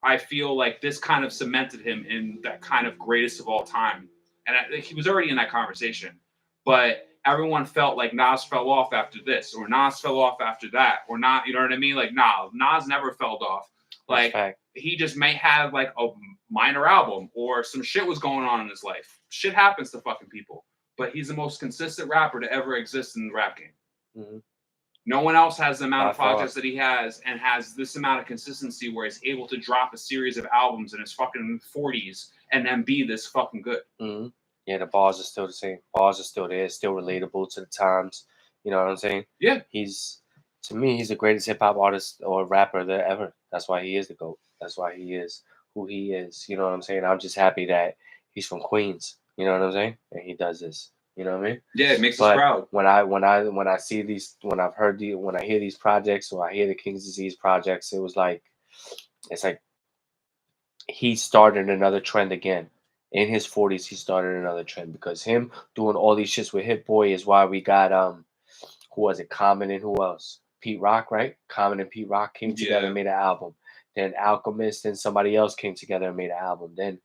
I feel like this kind of cemented him in that kind of greatest of all time. And he was already in that conversation, but everyone felt like Nas fell off after this, or Nas fell off after that, or not. You know what I mean? Like, nah, Nas never fell off. Like, he just may have like a minor album or some shit was going on in his life. Shit happens to fucking people, but he's the most consistent rapper to ever exist in the rap game. No one else has the amount of projects that he has and has this amount of consistency where he's able to drop a series of albums in his fucking 40s and then be this fucking good. Yeah, the bars are still the same. Bars are still there, still relatable to the times. You know what I'm saying? Yeah. To me, he's the greatest hip hop artist or rapper there ever. That's why he is the GOAT. That's why he is who he is. You know what I'm saying? I'm just happy that he's from Queens. You know what I'm saying? And he does this. You know what I mean? Yeah, it makes us proud. When I see these, when I hear these projects, or I hear the King's Disease projects, it's like he started another trend again. In his 40s, he started another trend, because him doing all these shits with Hit Boy is why we got who was it? Common and who else? Pete Rock, right? Common and Pete Rock came together and made an album. Then Alchemist and somebody else came together and made an album. Then,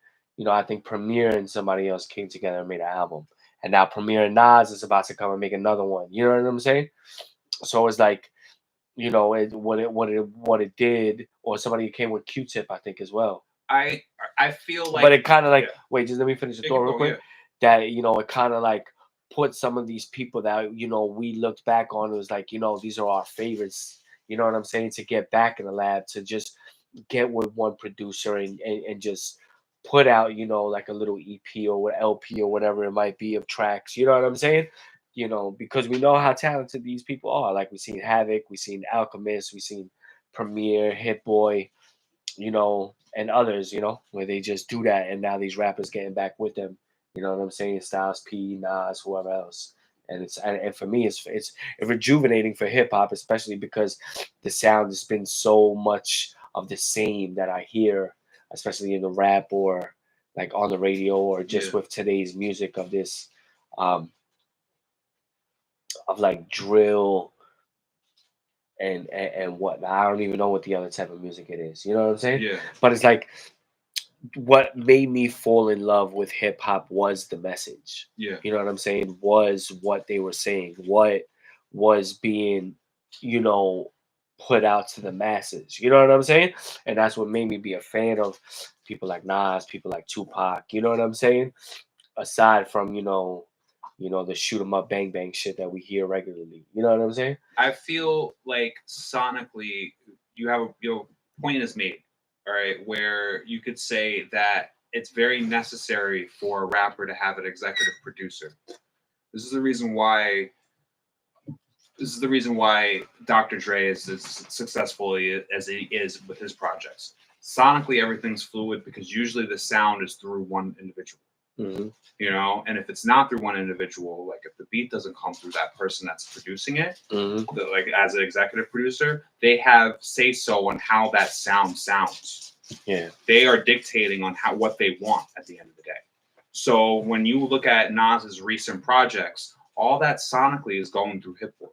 I think Premier and somebody else came together and made an album. And now Premier and Nas is about to come and make another one. You know what I'm saying? So it's like, what it did, or somebody came with Q-Tip, I think, as well. I feel like, but it kind of like, wait, just let me finish the thought real quick. Yeah. That it kind of like put some of these people that we looked back on. It was like, these are our favorites. You know what I'm saying? To get back in the lab, to just get with one producer and just put out, like a little EP or LP or whatever it might be of tracks. You know what I'm saying? Because we know how talented these people are. Like, we've seen Havoc, we've seen Alchemist, we've seen Premier, Hit Boy, and others, where they just do that, and now these rappers getting back with them. You know what I'm saying? Styles P, Nas, whoever else. And for me, it's rejuvenating for hip hop, especially because the sound has been so much of the same that I hear, especially in the rap or like on the radio, or just with today's music of this, of like drill and whatnot. I don't even know what the other type of music it is. You know what I'm saying? Yeah. But it's like, what made me fall in love with hip hop was the message. Yeah. You know what I'm saying? Was what they were saying. What was being, put out to the masses. You know what I'm saying? And that's what made me be a fan of people like Nas, people like Tupac. You know what I'm saying? Aside from, the shoot 'em up, bang bang shit that we hear regularly. You know what I'm saying? I feel like sonically, your point is made. All right, where you could say that it's very necessary for a rapper to have an executive producer. This is the reason why Dr. Dre is as successful as he is with his projects. Sonically, everything's fluid because usually the sound is through one individual. And if it's not through one individual, like if the beat doesn't come through that person that's producing it, like as an executive producer, they have say so on how that sound sounds. Yeah, they are dictating on what they want at the end of the day. So when you look at Nas's recent projects, all that sonically is going through Hit Boy.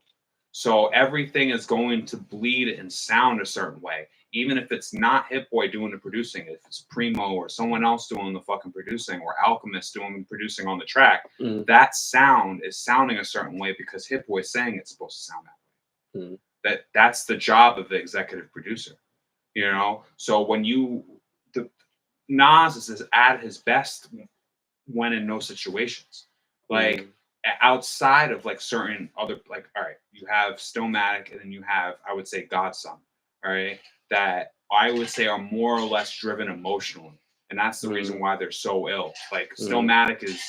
So everything is going to bleed and sound a certain way. Even if it's not Hit Boy doing the producing, if it's Primo or someone else doing the fucking producing, or Alchemist doing the producing on the track, that sound is sounding a certain way because Hit Boy is saying it's supposed to sound that way. That's the job of the executive producer. So when Nas is at his best when in those situations. Like outside of like certain other, like, all right, you have Stillmatic and then you have, I would say, Godson, all right, that I would say are more or less driven emotionally. And that's the reason why they're so ill. Like Stillmatic is,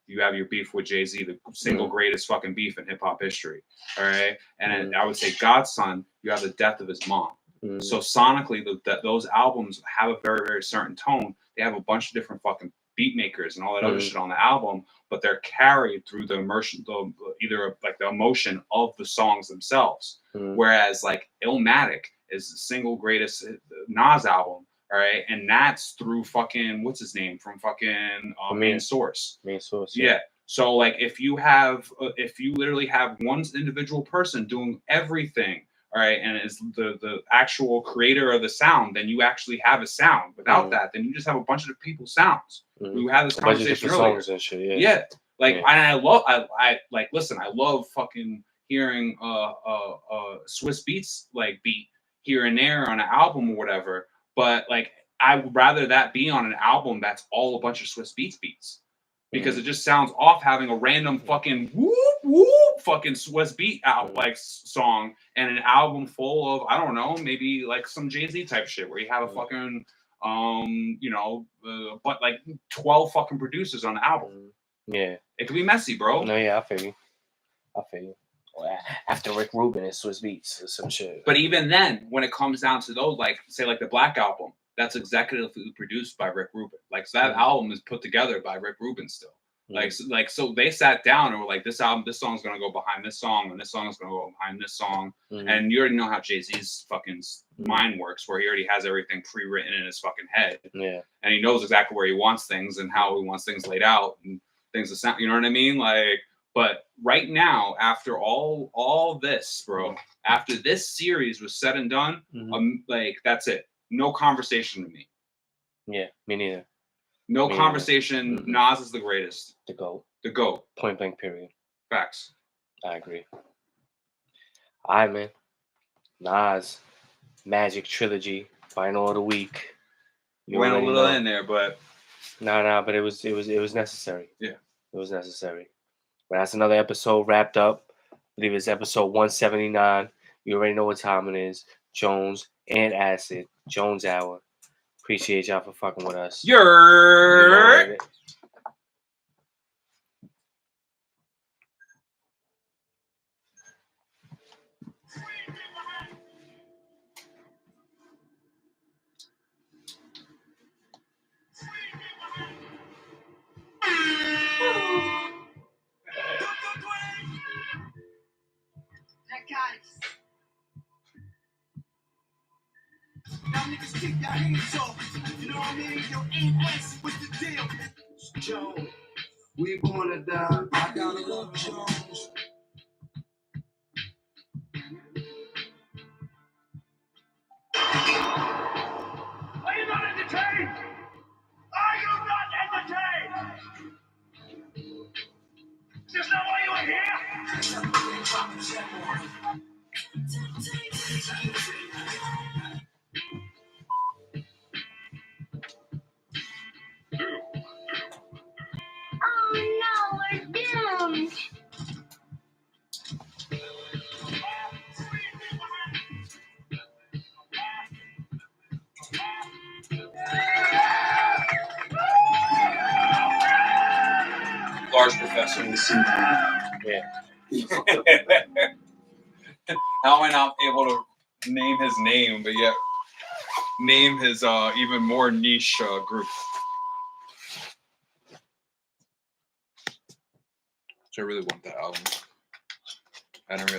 you have your beef with Jay-Z, the single greatest fucking beef in hip hop history. All right. And then I would say Godson, you have the death of his mom. So sonically, those albums have a very, very certain tone. They have a bunch of different fucking beat makers and all that other shit on the album, but they're carried through the immersion, either like the emotion of the songs themselves. Whereas like Illmatic is the single greatest Nas album. All right, and that's through fucking what's his name from fucking Main Source. Main Source. Yeah. So like if you literally have one individual person doing everything, all right, and is the actual creator of the sound, then you actually have a sound. Without that, then you just have a bunch of people's sounds. We had this conversation earlier. Songs and shit, yeah. Like I listen, I love fucking hearing Swiss Beats like beat here and there on an album or whatever. But like I would rather that be on an album that's all a bunch of Swiss Beats beats. Because it just sounds off having a random fucking whoop whoop fucking Swiss beat out like song and an album full of, I don't know, maybe like some Jay-Z type shit where you have a fucking but like 12 fucking producers on the album. Yeah. It could be messy, bro. No, yeah, I feel you. After Rick Rubin and Swiss Beats or some shit. But even then, when it comes down to those, like say like the Black Album, that's executively produced by Rick Rubin. Like so that album is put together by Rick Rubin still. So they sat down and were like, this song's gonna go behind this song, and this song is gonna go behind this song. And you already know how Jay-Z's fucking mind works, where he already has everything pre-written in his fucking head. Yeah. And he knows exactly where he wants things and how he wants things laid out and things to sound. You know what I mean? Like, but right now, after all this, bro, after this series was said and done, like that's it. No conversation with me. Yeah, me neither. No conversation. Nas is the greatest. The GOAT. The GOAT. Point blank, period. Facts. I agree. All right, man. Nas, Magic Trilogy, final of the week. You went a little in there, but but it was necessary. Yeah, it was necessary. But that's another episode wrapped up. I believe it's episode 179. You already know what time it is. Jones and Acid. Jones Hour. Appreciate y'all for fucking with us. You're Y'all niggas keep your hands off. You know what I mean? Yo, ain't ass, what's the deal? Jones, we gonna die. I gotta love Jones. Are you not entertained? Are you not entertained? There's no way you are here. Oh no, we're doomed! Large Professor. Yeah. How am I not able to name his name, but yet name his even more niche group? So I really want that album. I didn't realize.